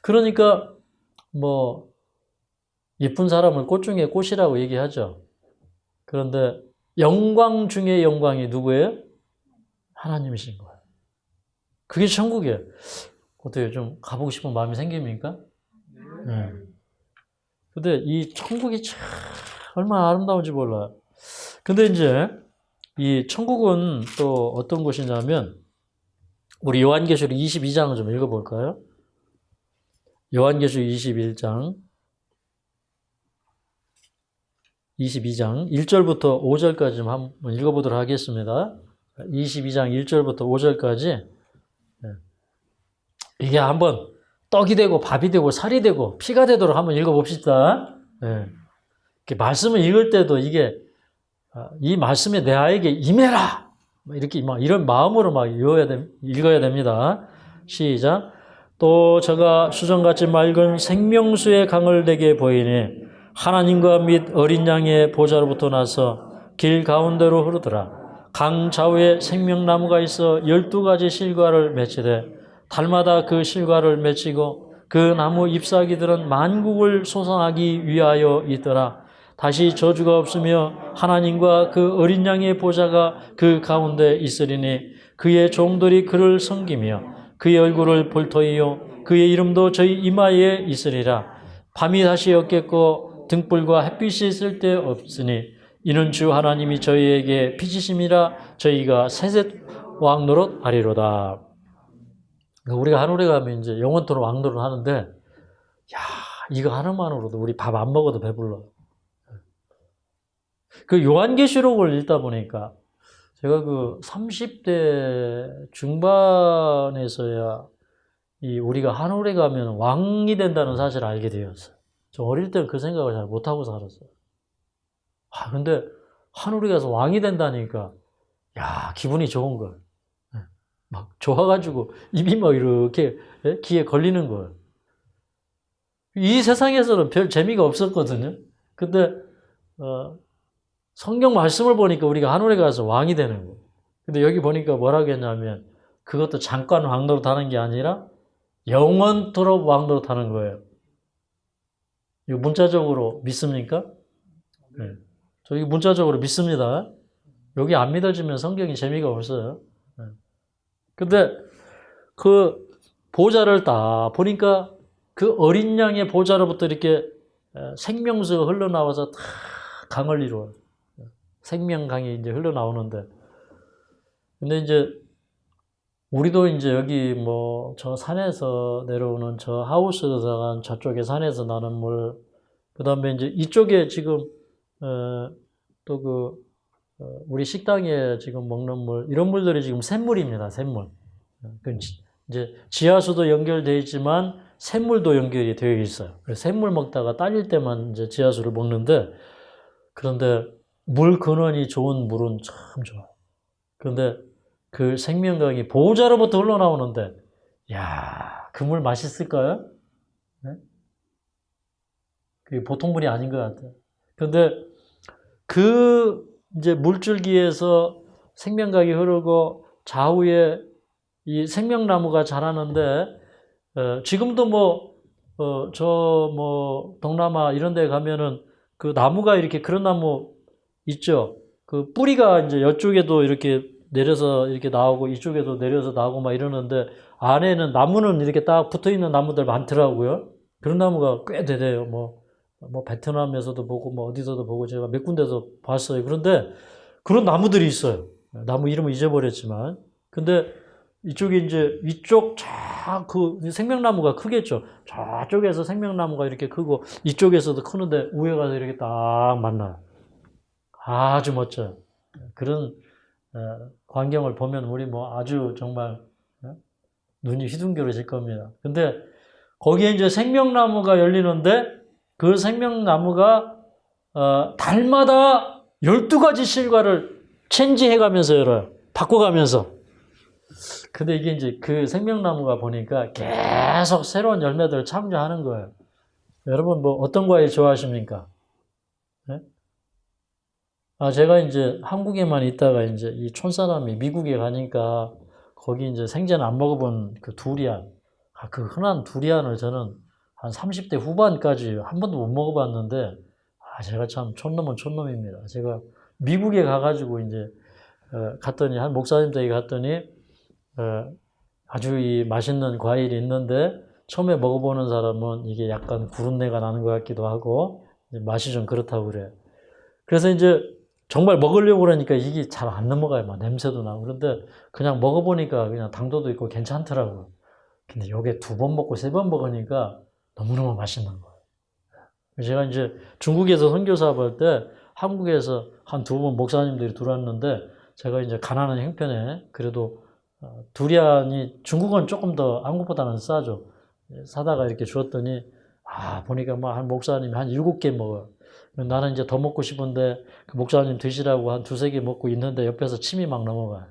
그러니까 뭐 예쁜 사람을 꽃 중에 꽃이라고 얘기하죠. 그런데 영광 중에 영광이 누구예요? 하나님이신 거예요. 그게 천국이에요. 어때요? 좀 가보고 싶은 마음이 생깁니까? 네. 근데 이 천국이 참 얼마나 아름다운지 몰라요. 근데 이제 이 천국은 또 어떤 곳이냐면 우리 요한계시록 22장을 좀 읽어볼까요? 요한계시록 22장 1절부터 5절까지 좀 한번 읽어보도록 하겠습니다. 22장 1절부터 5절까지 이게 한번 떡이 되고 밥이 되고 살이 되고 피가 되도록 한번 읽어봅시다. 이렇게 말씀을 읽을 때도 이게 이 말씀에 내 아에게 임해라 이렇게 막 이런 마음으로 막 읽어야 됩니다. 시작. 또 저가 수정같이 맑은 생명수의 강을 내게 보이니 하나님과 및 어린 양의 보좌로부터 나서 길 가운데로 흐르더라. 강 좌우에 생명나무가 있어 12가지 실과를 맺히되 달마다 그 실과를 맺히고 그 나무 잎사귀들은 만국을 소성하기 위하여 있더라. 다시 저주가 없으며 하나님과 그 어린 양의 보좌가 그 가운데 있으리니 그의 종들이 그를 섬기며 그의 얼굴을 볼 터이요 그의 이름도 저희 이마에 있으리라. 밤이 다시 없겠고 등불과 햇빛이 있을 때 없으니 이는 주 하나님이 저희에게 빛이심이라 저희가 세세 왕노릇 하리로다. 우리가 하늘에 가면 이제 영원토록 왕노릇 하는데, 야, 이거 하나만으로도 우리 밥 안 먹어도 배불러. 그 요한계시록을 읽다 보니까 제가 그 30대 중반에서야 우리가 하늘에 가면 왕이 된다는 사실을 알게 되었어요. 저 어릴 때는 그 생각을 잘 못하고 살았어요. 근데 하늘에 가서 왕이 된다니까, 야, 기분이 좋은 거예요. 막 좋아가지고 입이 막 이렇게 귀에 걸리는 거예요. 이 세상에서는 별 재미가 없었거든요. 근데 성경 말씀을 보니까 우리가 하늘에 가서 왕이 되는 거예요. 근데 여기 보니까 뭐라고 했냐면 그것도 잠깐 왕노릇 하는 게 아니라 영원토록 왕노릇 하는 거예요. 이거 문자적으로 믿습니까? 네. 저 이거 문자적으로 믿습니다. 여기 안 믿어지면 성경이 재미가 없어요. 네. 근데 그 보좌를 딱 보니까 그 어린 양의 보좌로부터 이렇게 생명수가 흘러나와서 다 강을 이루어요. 생명강이 이제 흘러나오는데. 근데 이제 우리도 이제 여기 뭐 저 산에서 내려오는 저 하우스에서 들어간 저쪽에 산에서 나는 물, 그 다음에 이제 이쪽에 지금, 또 우리 식당에 지금 먹는 물, 이런 물들이 지금 샘물입니다, 샘물. 이제 지하수도 연결되어 있지만 샘물도 연결이 되어 있어요. 그래서 샘물 먹다가 딸릴 때만 이제 지하수를 먹는데, 그런데 물 근원이 좋은 물은 참 좋아요. 그런데 그 생명강이 보호자로부터 흘러나오는데, 야, 그 물 맛있을까요? 네? 그게 보통 물이 아닌 것 같아요. 그런데 그 이제 물줄기에서 생명강이 흐르고 좌우에 이 생명나무가 자라는데, 지금도 동남아 이런 데 가면은 그 나무가 이렇게 그런 나무 있죠. 그 뿌리가 이제 이쪽에도 이렇게 내려서 이렇게 나오고 이쪽에도 내려서 나오고 막 이러는데 안에는 나무는 이렇게 딱 붙어 있는 나무들 많더라고요. 그런 나무가 꽤 되대요. 뭐 베트남에서도 보고 뭐 어디서도 보고 제가 몇 군데서 봤어요. 그런데 그런 나무들이 있어요. 나무 이름을 잊어버렸지만. 근데 이쪽에 이제 위쪽 그 생명나무가 크겠죠. 저쪽에서 생명나무가 이렇게 크고 이쪽에서도 크는데 위에 가서 이렇게 딱 만나요. 아주 멋져요. 그런 광경을 보면 우리 뭐 아주 정말 눈이 휘둥그레질 겁니다. 근데 거기에 이제 생명나무가 열리는데 그 생명나무가 달마다 12가지 실과를 체인지해가면서 열어요. 바꿔가면서. 근데 이게 이제 그 생명나무가 보니까 계속 새로운 열매들을 창조하는 거예요. 여러분 뭐 어떤 과일 좋아하십니까? 네? 제가 이제 한국에만 있다가 이제 이 촌사람이 미국에 가니까 거기 이제 생전 안 먹어본 그 두리안, 그 흔한 두리안을 저는 한 30대 후반까지 한 번도 못 먹어봤는데, 제가 참 촌놈은 촌놈입니다. 제가 미국에 가가지고 이제 갔더니 한 목사님 댁에 갔더니 아주 이 맛있는 과일이 있는데 처음에 먹어보는 사람은 이게 약간 구른내가 나는 것 같기도 하고 맛이 좀 그렇다고 그래요. 그래서 이제 정말 먹으려고 그러니까 이게 잘 안 넘어가요. 막 냄새도 나고. 그런데 그냥 먹어보니까 그냥 당도도 있고 괜찮더라고요. 근데 요게 2번 먹고 3번 먹으니까 너무너무 맛있는 거예요. 제가 이제 중국에서 선교사업 할 때 한국에서 한 2번 목사님들이 들어왔는데 제가 이제 가난한 형편에 그래도 두리안이 중국은 조금 더 한국보다는 싸죠. 사다가 이렇게 주었더니 보니까 뭐 한 목사님이 한 7개 먹어요. 나는 이제 더 먹고 싶은데 그 목사님 드시라고 한 2-3개 먹고 있는데 옆에서 침이 막 넘어가요.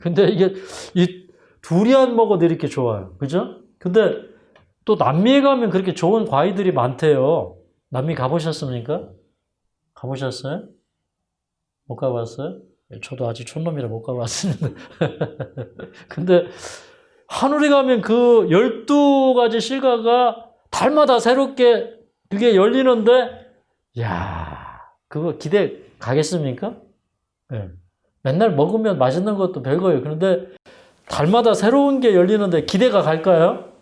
근데 이게 이 두리안 먹어도 이렇게 좋아요. 그죠? 근데 또 남미에 가면 그렇게 좋은 과일들이 많대요. 남미 가보셨습니까? 가보셨어요? 못 가봤어요? 저도 아직 촌놈이라 못 가봤습니다. 근데 하늘에 가면 그 12가지 실과가 달마다 새롭게 그게 열리는데, 그거 기대 가겠습니까? 네. 맨날 먹으면 맛있는 것도 별거예요. 그런데 달마다 새로운 게 열리는데 기대가 갈까요?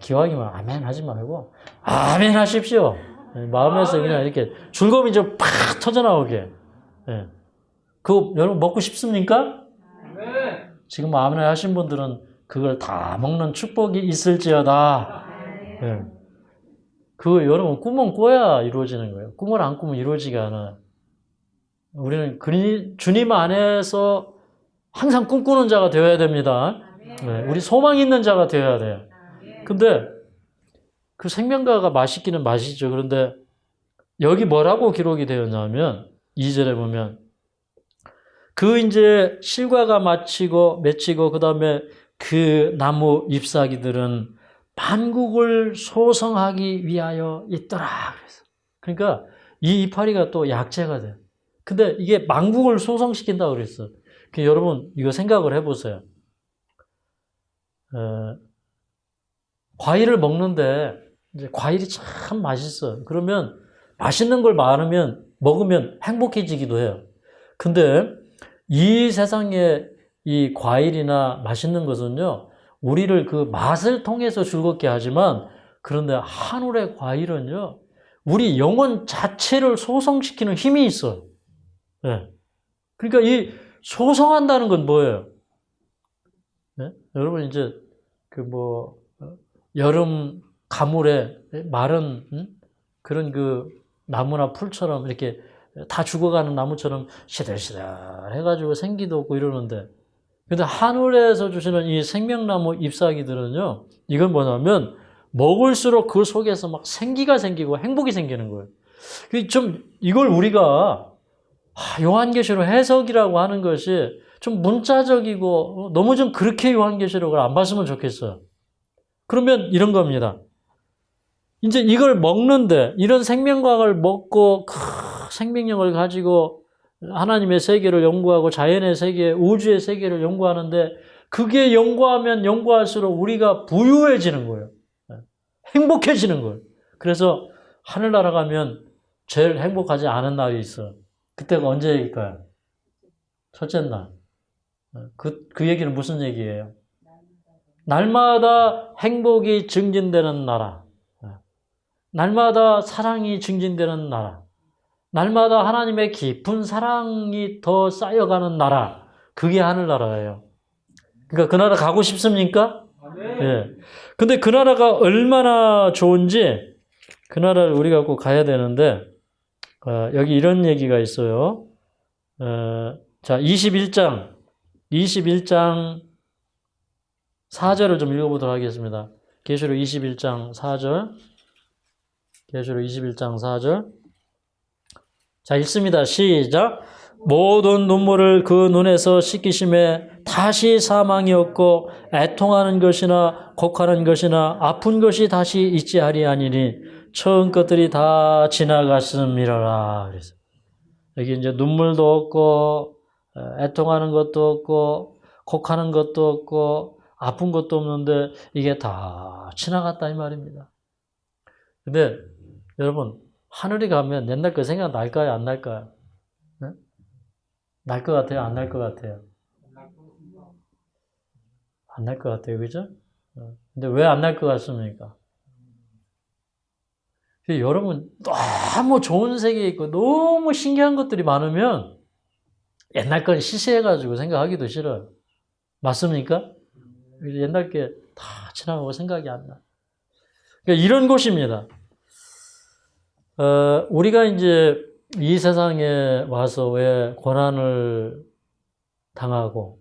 기왕이면 아멘 하지 말고 아멘 하십시오. 마음에서 그냥 이렇게 즐거움이 좀 팍 터져나오게. 그거 여러분 먹고 싶습니까? 네. 지금 아멘 하신 분들은 그걸 다 먹는 축복이 있을지어다. 네. 그거 여러분 꿈은 꿔야 이루어지는 거예요. 꿈을 안 꾸면 이루어지가 않아요. 우리는 주님 안에서 항상 꿈꾸는 자가 되어야 됩니다. 네. 우리 소망 있는 자가 되어야 돼요. 근데 그 생명과가 맛있기는 맛이죠. 그런데 여기 뭐라고 기록이 되었냐면 2절에 보면 그 이제 실과가 맺히고 그 다음에 그 나무 잎사귀들은 만국을 소성하기 위하여 있더라. 그래서. 그러니까 이 이파리가 또 약재가 돼. 근데 이게 만국을 소성시킨다고 그랬어. 여러분 이거 생각을 해보세요. 과일을 먹는데 이제 과일이 참 맛있어. 그러면 맛있는 걸 먹으면 행복해지기도 해요. 근데 이 세상에 이 과일이나 맛있는 것은요, 우리를 그 맛을 통해서 즐겁게 하지만, 그런데 하늘의 과일은요, 우리 영혼 자체를 소성시키는 힘이 있어요. 네. 그러니까 이 소성한다는 건 뭐예요? 네? 여러분 이제 여름 가물에 마른 그런 그 나무나 풀처럼 이렇게 다 죽어가는 나무처럼 시들시들 해가지고 생기도 없고 이러는데, 근데 하늘에서 주시는 이 생명나무 잎사귀들은요, 이건 뭐냐면 먹을수록 그 속에서 막 생기가 생기고 행복이 생기는 거예요. 좀 이걸 우리가 요한계시록 해석이라고 하는 것이 좀 문자적이고 너무 좀 그렇게 요한계시록을 안 봤으면 좋겠어요. 그러면 이런 겁니다. 이제 이걸 먹는데, 이런 생명과학을 먹고 생명력을 가지고 하나님의 세계를 연구하고 자연의 세계, 우주의 세계를 연구하는데, 그게 연구하면 연구할수록 우리가 부유해지는 거예요. 행복해지는 거예요. 그래서 하늘나라 가면 제일 행복하지 않은 날이 있어요. 그때가 언제일까요? 첫째 날. 그 얘기는 무슨 얘기예요? 날마다 행복이 증진되는 나라. 날마다 사랑이 증진되는 나라. 날마다 하나님의 깊은 사랑이 더 쌓여가는 나라. 그게 하늘나라예요. 그러니까 그 나라 가고 싶습니까? 예. 근데 그 나라가 얼마나 좋은지 그 나라를 우리가 꼭 가야 되는데, 여기 이런 얘기가 있어요. 자, 21장 4절을 좀 읽어보도록 하겠습니다. 계시록 21장 4절. 계시록 21장 4절. 자, 읽습니다. 시작. 모든 눈물을 그 눈에서 씻기심에 다시 사망이 없고 애통하는 것이나 곡하는 것이나 아픈 것이 다시 있지 아니하니니 처음 것들이 다 지나갔음이라라. 그래서 여기 이제 눈물도 없고 애통하는 것도 없고 곡하는 것도 없고 아픈 것도 없는데 이게 다 지나갔다 이 말입니다. 근데 여러분, 하늘에 가면 옛날 거 생각 날까요? 안 날까요? 네? 날 것 같아요? 안 날 것 같아요? 안 날 것 같아요. 그죠? 근데 왜 안 날 것 같습니까? 여러분, 너무 좋은 세계에 있고 너무 신기한 것들이 많으면 옛날 건 시시해가지고 생각하기도 싫어요. 맞습니까? 옛날 게 다 지나가고 생각이 안 나. 그러니까 이런 곳입니다. 우리가 이제 이 세상에 와서 왜 고난을 당하고,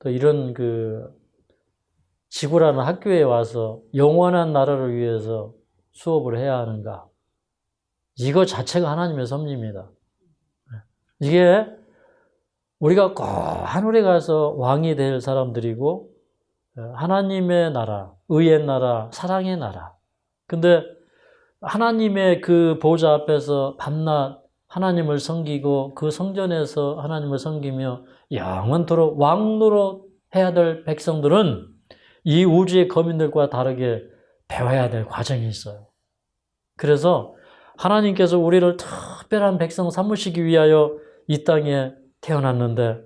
또 이런 지구라는 학교에 와서 영원한 나라를 위해서 수업을 해야 하는가? 이거 자체가 하나님의 섭리입니다. 이게 우리가 꼭 하늘에 가서 왕이 될 사람들이고, 하나님의 나라, 의의 나라, 사랑의 나라. 근데 하나님의 그 보좌 앞에서 밤낮 하나님을 섬기고 그 성전에서 하나님을 섬기며 영원토록 왕노릇 해야 될 백성들은 이 우주의 거민들과 다르게 배워야 될 과정이 있어요. 그래서 하나님께서 우리를 특별한 백성 삼으시기 위하여 이 땅에 태어났는데,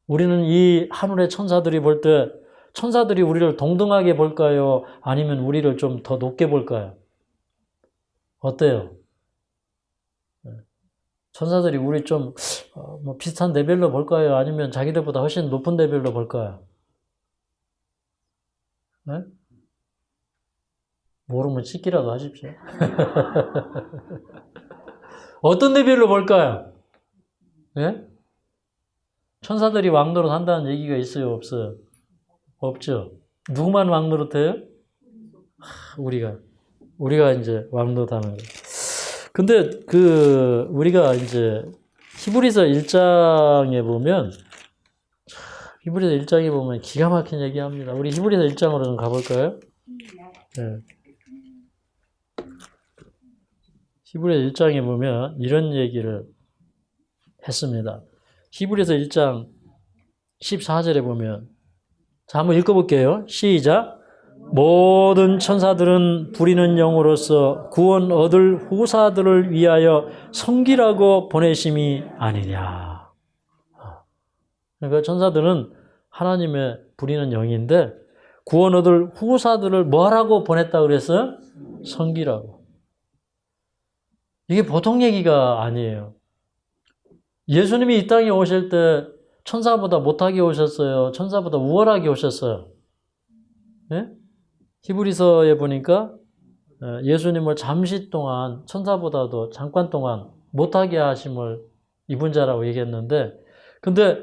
우리는 이 하늘의 천사들이 볼 때 천사들이 우리를 동등하게 볼까요? 아니면 우리를 좀 더 높게 볼까요? 어때요? 천사들이 우리 좀 비슷한 레벨로 볼까요? 아니면 자기들보다 훨씬 높은 레벨로 볼까요? 네? 모르면 찍기라도 하십시오. 어떤 레벨로 볼까요? 네? 천사들이 왕노릇 한다는 얘기가 있어요? 없어요? 없죠. 누구만 왕노릇 해요? 우리가 이제 왕노릇 하는 거예요. 근데 우리가 이제 히브리서 1장에 보면 히브리서 1장에 보면 기가 막힌 얘기합니다. 우리 히브리서 1장으로 좀 가볼까요? 네. 히브리서 1장에 보면 이런 얘기를 했습니다. 히브리서 1장 14절에 보면, 자, 한번 읽어볼게요. 시작. 모든 천사들은 부리는 영으로서 구원 얻을 후사들을 위하여 섬기라고 보내심이 아니냐. 그러니까 천사들은 하나님의 부리는 영인데 구원 얻을 후사들을 뭐라고 보냈다고 그랬어요? 섬기라고. 이게 보통 얘기가 아니에요. 예수님이 이 땅에 오실 때 천사보다 못하게 오셨어요? 천사보다 우월하게 오셨어요? 네? 히브리서에 보니까 예수님을 잠시 동안 천사보다도 잠깐 동안 못하게 하심을 입은 자라고 얘기했는데, 근데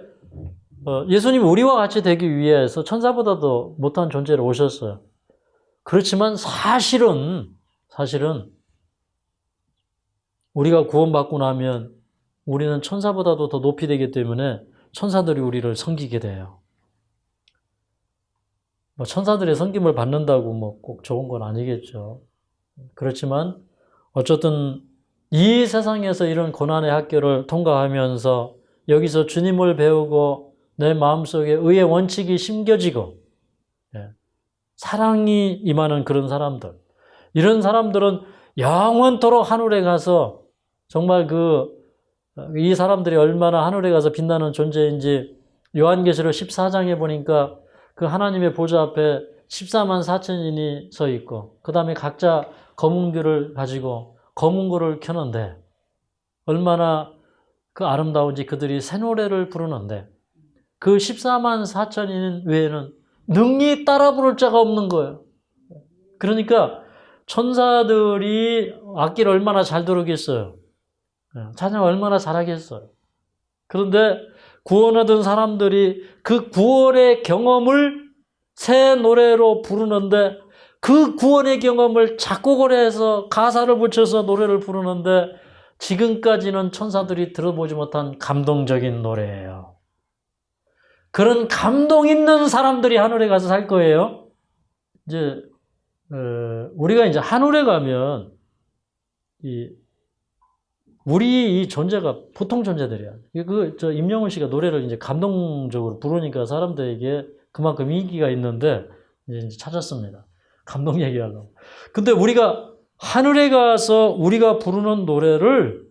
예수님이 우리와 같이 되기 위해서 천사보다도 못한 존재로 오셨어요. 그렇지만 사실은 우리가 구원받고 나면 우리는 천사보다도 더 높이 되기 때문에 천사들이 우리를 섬기게 돼요. 천사들의 섬김을 받는다고 꼭 좋은 건 아니겠죠. 그렇지만 어쨌든 이 세상에서 이런 고난의 학교를 통과하면서 여기서 주님을 배우고 내 마음속에 의의 원칙이 심겨지고 사랑이 임하는 그런 사람들, 이런 사람들은 영원토록 하늘에 가서 정말 이 사람들이 얼마나 하늘에 가서 빛나는 존재인지 요한계시록 14장에 보니까 그 하나님의 보좌 앞에 14만 4천인이 서 있고, 그 다음에 각자 검은귀를 가지고 검은고를 켜는데 얼마나 그 아름다운지 그들이 새 노래를 부르는데, 그 14만 4천인 외에는 능히 따라 부를 자가 없는 거예요. 그러니까 천사들이 악기를 얼마나 잘 다루겠어요. 찬양 얼마나 잘하겠어요. 그런데 구원 얻은 사람들이 그 구원의 경험을 새 노래로 부르는데, 그 구원의 경험을 작곡을 해서 가사를 붙여서 노래를 부르는데 지금까지는 천사들이 들어보지 못한 감동적인 노래예요. 그런 감동 있는 사람들이 하늘에 가서 살 거예요. 이제 우리가 이제 하늘에 가면 우리 이 존재가 보통 존재들이야. 임영웅 씨가 노래를 이제 감동적으로 부르니까 사람들에게 그만큼 인기가 있는데 이제 찾았습니다. 감동 얘기하려고. 근데 우리가 하늘에 가서 우리가 부르는 노래를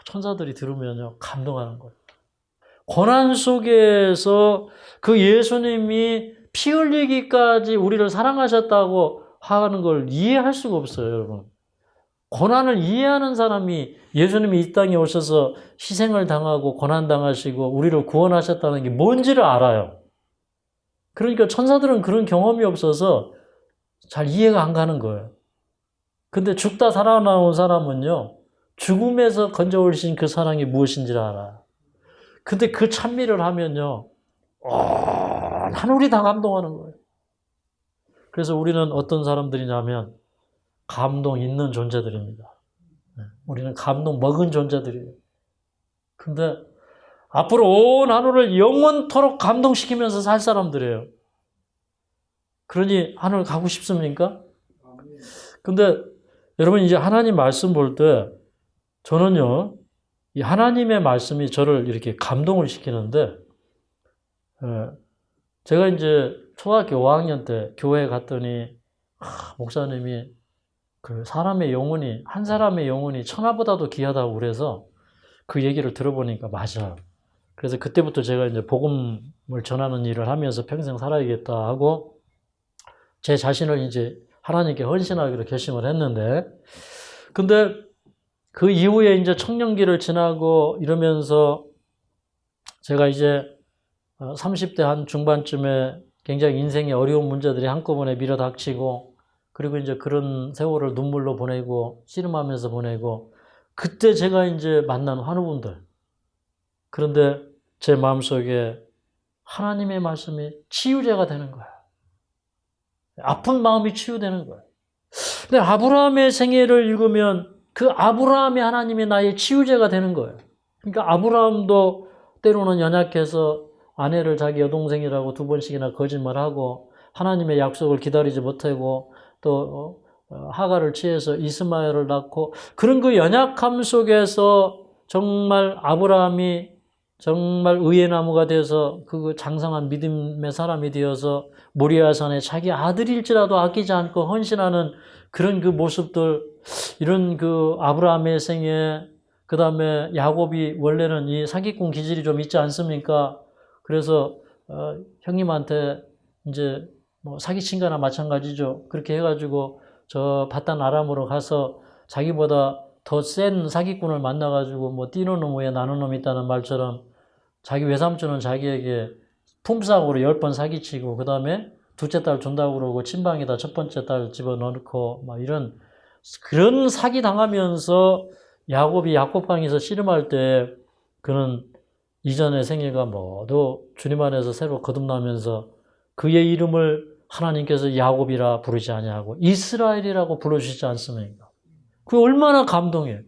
천사들이 들으면요, 감동하는 거예요. 고난 속에서 그 예수님이 피 흘리기까지 우리를 사랑하셨다고 하는 걸 이해할 수가 없어요, 여러분. 고난을 이해하는 사람이 예수님이 이 땅에 오셔서 희생을 당하고 고난당하시고 우리를 구원하셨다는 게 뭔지를 알아요. 그러니까 천사들은 그런 경험이 없어서 잘 이해가 안 가는 거예요. 근데 죽다 살아나온 사람은요, 죽음에서 건져오신 그 사랑이 무엇인지를 알아요. 근데 그 찬미를 하면요, 하늘이 다 감동하는 거예요. 그래서 우리는 어떤 사람들이냐면 감동 있는 존재들입니다. 우리는 감동 먹은 존재들이에요. 근데 앞으로 온 하늘을 영원토록 감동시키면서 살 사람들이에요. 그러니 하늘 가고 싶습니까? 근데 여러분, 이제 하나님 말씀 볼 때 저는요, 이 하나님의 말씀이 저를 이렇게 감동을 시키는데, 제가 이제 초등학교 5학년 때 교회에 갔더니 목사님이 한 사람의 영혼이 천하보다도 귀하다고 그래서 그 얘기를 들어보니까 맞아요. 그래서 그때부터 제가 이제 복음을 전하는 일을 하면서 평생 살아야겠다 하고 제 자신을 이제 하나님께 헌신하기로 결심을 했는데, 근데 그 이후에 이제 청년기를 지나고 이러면서 제가 이제 30대 한 중반쯤에 굉장히 인생의 어려운 문제들이 한꺼번에 밀어닥치고, 그리고 이제 그런 세월을 눈물로 보내고 씨름하면서 보내고, 그때 제가 이제 만난 환우분들, 그런데 제 마음속에 하나님의 말씀이 치유제가 되는 거야. 아픈 마음이 치유되는 거야. 근데 아브라함의 생애를 읽으면 그 아브라함의 하나님이 나의 치유제가 되는 거예요. 그러니까 아브라함도 때로는 연약해서 아내를 자기 여동생이라고 2번씩이나 거짓말하고 하나님의 약속을 기다리지 못하고 또 하가를 취해서 이스마엘을 낳고 그런 그 연약함 속에서 정말 아브라함이 정말 의의 나무가 되어서 그 장성한 믿음의 사람이 되어서 모리아산에 자기 아들일지라도 아끼지 않고 헌신하는 그런 그 모습들, 이런 그 아브라함의 생애, 그 다음에 야곱이 원래는 이 사기꾼 기질이 좀 있지 않습니까? 그래서 형님한테 이제 뭐 사기친 거나 마찬가지죠. 그렇게 해가지고 저 바단 아람으로 가서 자기보다 더 센 사기꾼을 만나가지고 뭐 뛰는 놈 위에 나는 놈이 있다는 말처럼 자기 외삼촌은 자기에게 품삯으로 10번 사기치고 그 다음에 둘째 딸 준다고 그러고 친방에다 첫 번째 딸 집어넣고 막 이런 그런 사기 당하면서 야곱이 야곱강에서 씨름할 때 그는 이전의 생애가 모두 주님 안에서 새로 거듭나면서 그의 이름을 하나님께서 야곱이라 부르지 아니하고 이스라엘이라고 불러주시지 않습니까? 그 얼마나 감동해요.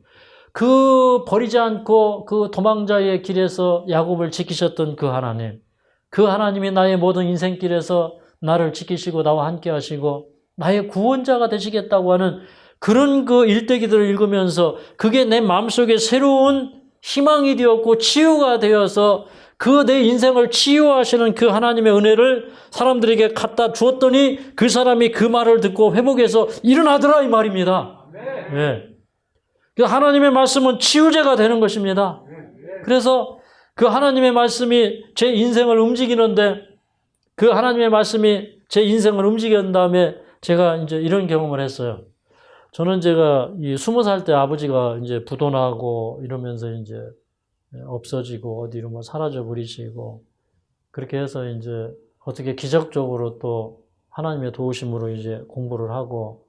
그 버리지 않고 그 도망자의 길에서 야곱을 지키셨던 그 하나님, 그 하나님이 나의 모든 인생길에서 나를 지키시고 나와 함께 하시고 나의 구원자가 되시겠다고 하는 그런 그 일대기들을 읽으면서 그게 내 마음속에 새로운 희망이 되었고 치유가 되어서 그 내 인생을 치유하시는 그 하나님의 은혜를 사람들에게 갖다 주었더니 그 사람이 그 말을 듣고 회복해서 일어나더라 이 말입니다. 네. 하나님의 말씀은 치유제가 되는 것입니다. 그래서 그 하나님의 말씀이 제 인생을 움직이는데 그 하나님의 말씀이 제 인생을 움직인 다음에 제가 이제 이런 경험을 했어요. 저는 제가 20살 때 아버지가 이제 부도나고 이러면서 이제 없어지고 어디로 뭐 사라져 버리시고 그렇게 해서 이제 어떻게 기적적으로 또 하나님의 도우심으로 이제 공부를 하고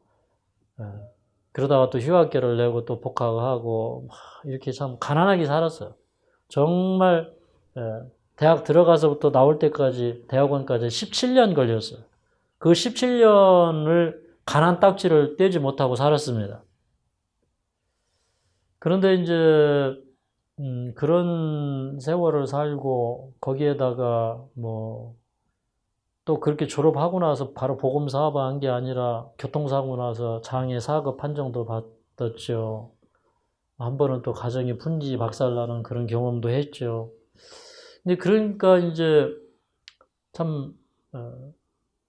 그러다가 또 휴학계를 내고 또 복학하고 이렇게 참 가난하게 살았어요. 정말 대학 들어가서부터 나올 때까지 대학원까지 17년 걸렸어요. 그 17년을 가난 딱지를 떼지 못하고 살았습니다. 그런데 이제 그런 세월을 살고 거기에다가 뭐 또 그렇게 졸업하고 나서 바로 복음 사업을 한 게 아니라 교통사고 나서 장애 4급 판정도 받았죠. 한 번은 또 가정이 분지 박살나는 그런 경험도 했죠. 근데 그러니까 이제 참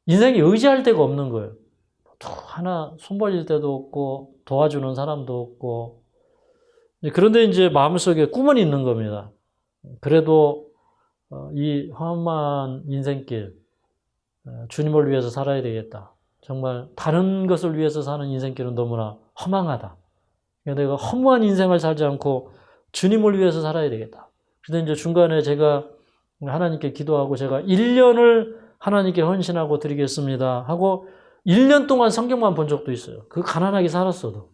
인생에 의지할 데가 없는 거예요. 또 하나 손 벌릴 데도 없고 도와주는 사람도 없고 그런데 이제 마음속에 꿈은 있는 겁니다. 그래도 이 험한 인생길 주님을 위해서 살아야 되겠다. 정말 다른 것을 위해서 사는 인생길은 너무나 허망하다. 내가 허무한 인생을 살지 않고 주님을 위해서 살아야 되겠다. 그런데 이제 중간에 제가 하나님께 기도하고 제가 1년을 하나님께 헌신하고 드리겠습니다 하고 1년 동안 성경만 본 적도 있어요. 그 가난하게 살았어도.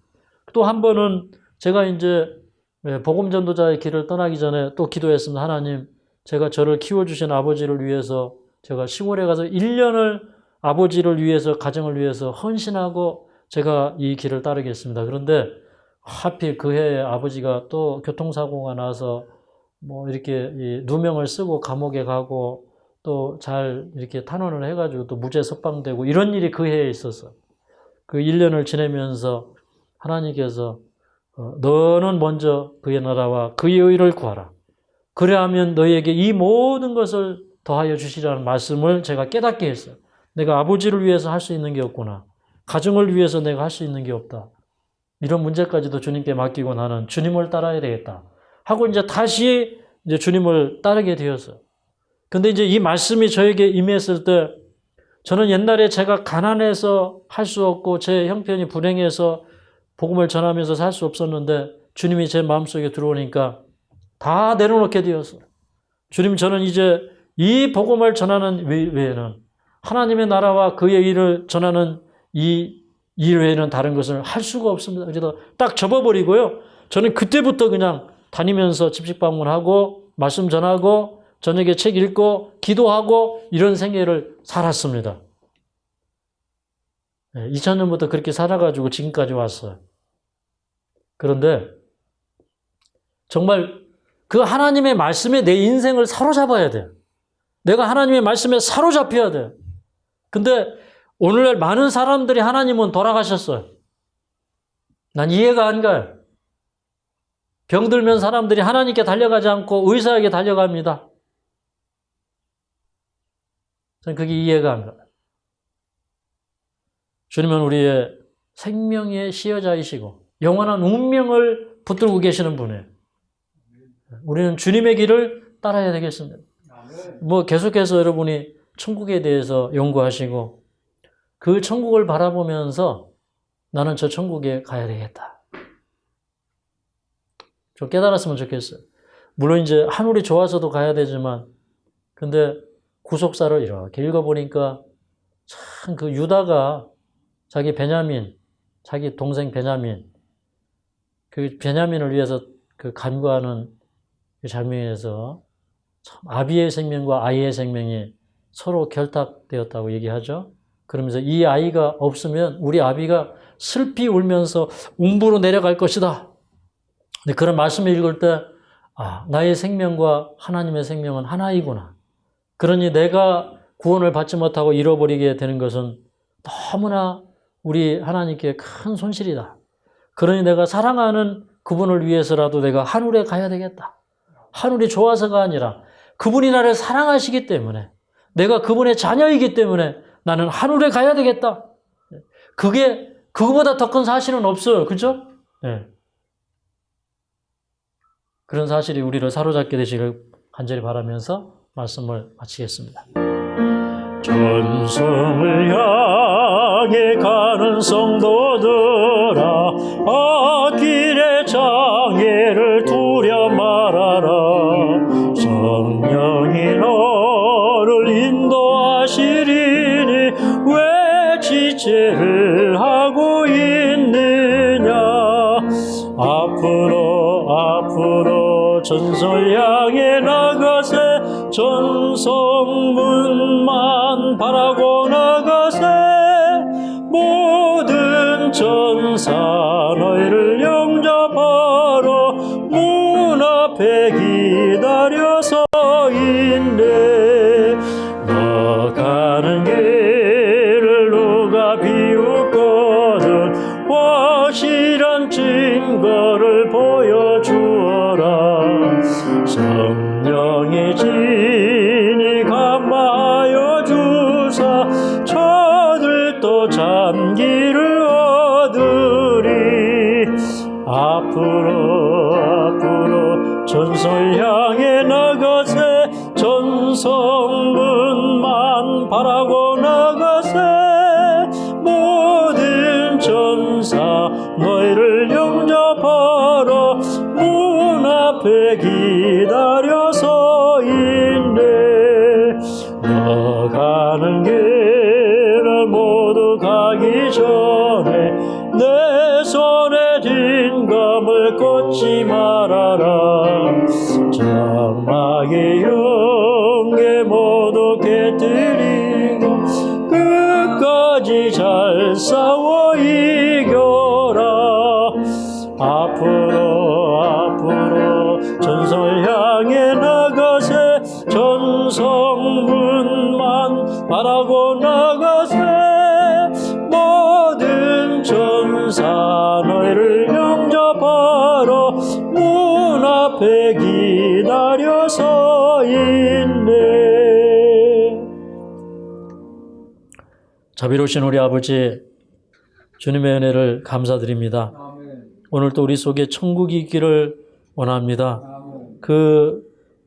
또 한 번은 제가 이제 복음 전도자의 길을 떠나기 전에 또 기도했습니다. 하나님, 제가 저를 키워주신 아버지를 위해서 제가 시골에 가서 1년을 아버지를 위해서, 가정을 위해서 헌신하고 제가 이 길을 따르겠습니다. 그런데 하필 그 해에 아버지가 또 교통사고가 나서 뭐 이렇게 누명을 쓰고 감옥에 가고 또 잘 이렇게 탄원을 해가지고 또 무죄 석방되고 이런 일이 그 해에 있었어. 그 1년을 지내면서 하나님께서 너는 먼저 그의 나라와 그의 의를 구하라. 그래야하면 너희에게 이 모든 것을 더하여 주시라는 말씀을 제가 깨닫게 했어요. 내가 아버지를 위해서 할 수 있는 게 없구나. 가정을 위해서 내가 할 수 있는 게 없다. 이런 문제까지도 주님께 맡기고 나는 주님을 따라야 되겠다. 하고 이제 다시 이제 주님을 따르게 되었어요. 근데 이제 이 말씀이 저에게 임했을 때 저는 옛날에 제가 가난해서 할 수 없고 제 형편이 불행해서 복음을 전하면서 살 수 없었는데 주님이 제 마음속에 들어오니까 다 내려놓게 되었어요. 주님, 저는 이제 이 복음을 전하는 외에는 하나님의 나라와 그의 일을 전하는 이 일 외에는 다른 것을 할 수가 없습니다. 그래서 딱 접어버리고요. 저는 그때부터 그냥 다니면서 집식 방문하고 말씀 전하고 저녁에 책 읽고 기도하고 이런 생애를 살았습니다. 2000년부터 그렇게 살아가지고 지금까지 왔어요. 그런데 정말 그 하나님의 말씀에 내 인생을 사로잡아야 돼요. 내가 하나님의 말씀에 사로잡혀야 돼. 근데 오늘날 많은 사람들이 하나님은 돌아가셨어요. 난 이해가 안 가요. 병들면 사람들이 하나님께 달려가지 않고 의사에게 달려갑니다. 저는 그게 이해가 안 가요. 주님은 우리의 생명의 시여자이시고 영원한 운명을 붙들고 계시는 분이에요. 우리는 주님의 길을 따라야 되겠습니다. 뭐 계속해서 여러분이 천국에 대해서 연구하시고 그 천국을 바라보면서 나는 저 천국에 가야 되겠다. 좀 깨달았으면 좋겠어요. 물론 이제 하늘이 좋아서도 가야 되지만 근데 구속사를 이렇게 읽어보니까 참 그 유다가 자기 베냐민, 자기 동생 베냐민, 그 베냐민을 위해서 그 간구하는 그 장면에서 참 아비의 생명과 아이의 생명이 서로 결탁되었다고 얘기하죠. 그러면서 이 아이가 없으면 우리 아비가 슬피 울면서 웅부로 내려갈 것이다. 근데 그런 말씀을 읽을 때 나의 생명과 하나님의 생명은 하나이구나. 그러니 내가 구원을 받지 못하고 잃어버리게 되는 것은 너무나 우리 하나님께 큰 손실이다. 그러니 내가 사랑하는 그분을 위해서라도 내가 하늘에 가야 되겠다. 하늘이 좋아서가 아니라 그분이 나를 사랑하시기 때문에 내가 그분의 자녀이기 때문에 나는 하늘에 가야 되겠다. 그거보다 더 큰 사실은 없어요. 그죠? 네. 그런 사실이 우리를 사로잡게 되시길 간절히 바라면서 말씀을 마치겠습니다. 전성을 향해 가는 성도들아, 길의 장애를 두려 말아라. 성령이 너를 인도하시리니 왜 지체를 하고 있느냐. 앞으로 전설 향해 나가세. 전성문만 바라고 나가세. 모든 전사 너희를 영접하러 문 앞에 기다려 서 있네. 너 가는 길을 누가 비웃거든 확실한 증거를 보여주어라. 성령의 진이 감화하여 주사 저들도 잠기를 얻으리. 앞으로 전설 향해 나가세. 전성문만 바라고 나가세. 모든 전사 너희를 영접하러 문 앞에 기다려 서 있네. 너 가는 길을 모두 가기 전에 내 손에 든 검을 꽂지 말아라. 장막의 영계 모두 깨뜨리고 끝까지 잘 싸워 이겨라. 앞으로 전설 향해 나가세. 전성문만 바라고 나가세. 모든 전사 너희를 영접하러 문 앞에 기다려 서 있네. 자비로우신 우리 아버지, 주님의 은혜를 감사드립니다. 오늘 또 우리 속에 천국이 있기를 원합니다. 그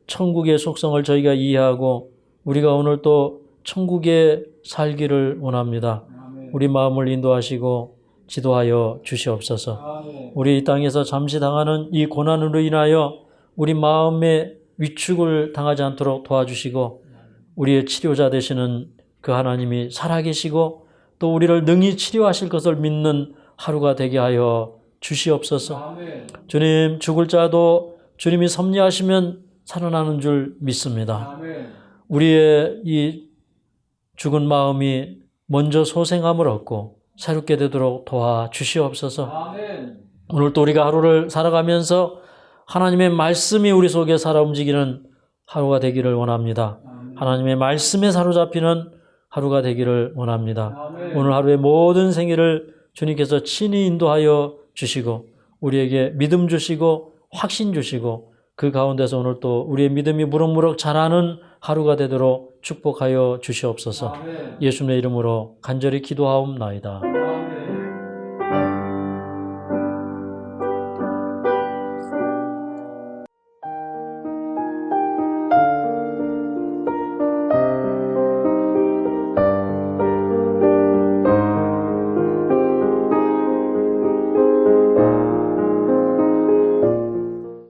천국의 속성을 저희가 이해하고 우리가 오늘 또 천국에 살기를 원합니다. 우리 마음을 인도하시고 지도하여 주시옵소서. 우리 이 땅에서 잠시 당하는 이 고난으로 인하여 우리 마음의 위축을 당하지 않도록 도와주시고 우리의 치료자 되시는 그 하나님이 살아계시고 또 우리를 능히 치료하실 것을 믿는 하루가 되게 하여 주시옵소서. 주님, 죽을 자도 주님이 섭리하시면 살아나는 줄 믿습니다. 우리의 이 죽은 마음이 먼저 소생함을 얻고 새롭게 되도록 도와주시옵소서. 오늘 또 우리가 하루를 살아가면서 하나님의 말씀이 우리 속에 살아 움직이는 하루가 되기를 원합니다. 하나님의 말씀에 사로잡히는 하루가 되기를 원합니다. 아멘. 오늘 하루의 모든 생일을 주님께서 친히 인도하여 주시고 우리에게 믿음 주시고 확신 주시고 그 가운데서 오늘 또 우리의 믿음이 무럭무럭 자라는 하루가 되도록 축복하여 주시옵소서. 아멘. 예수님의 이름으로 간절히 기도하옵나이다.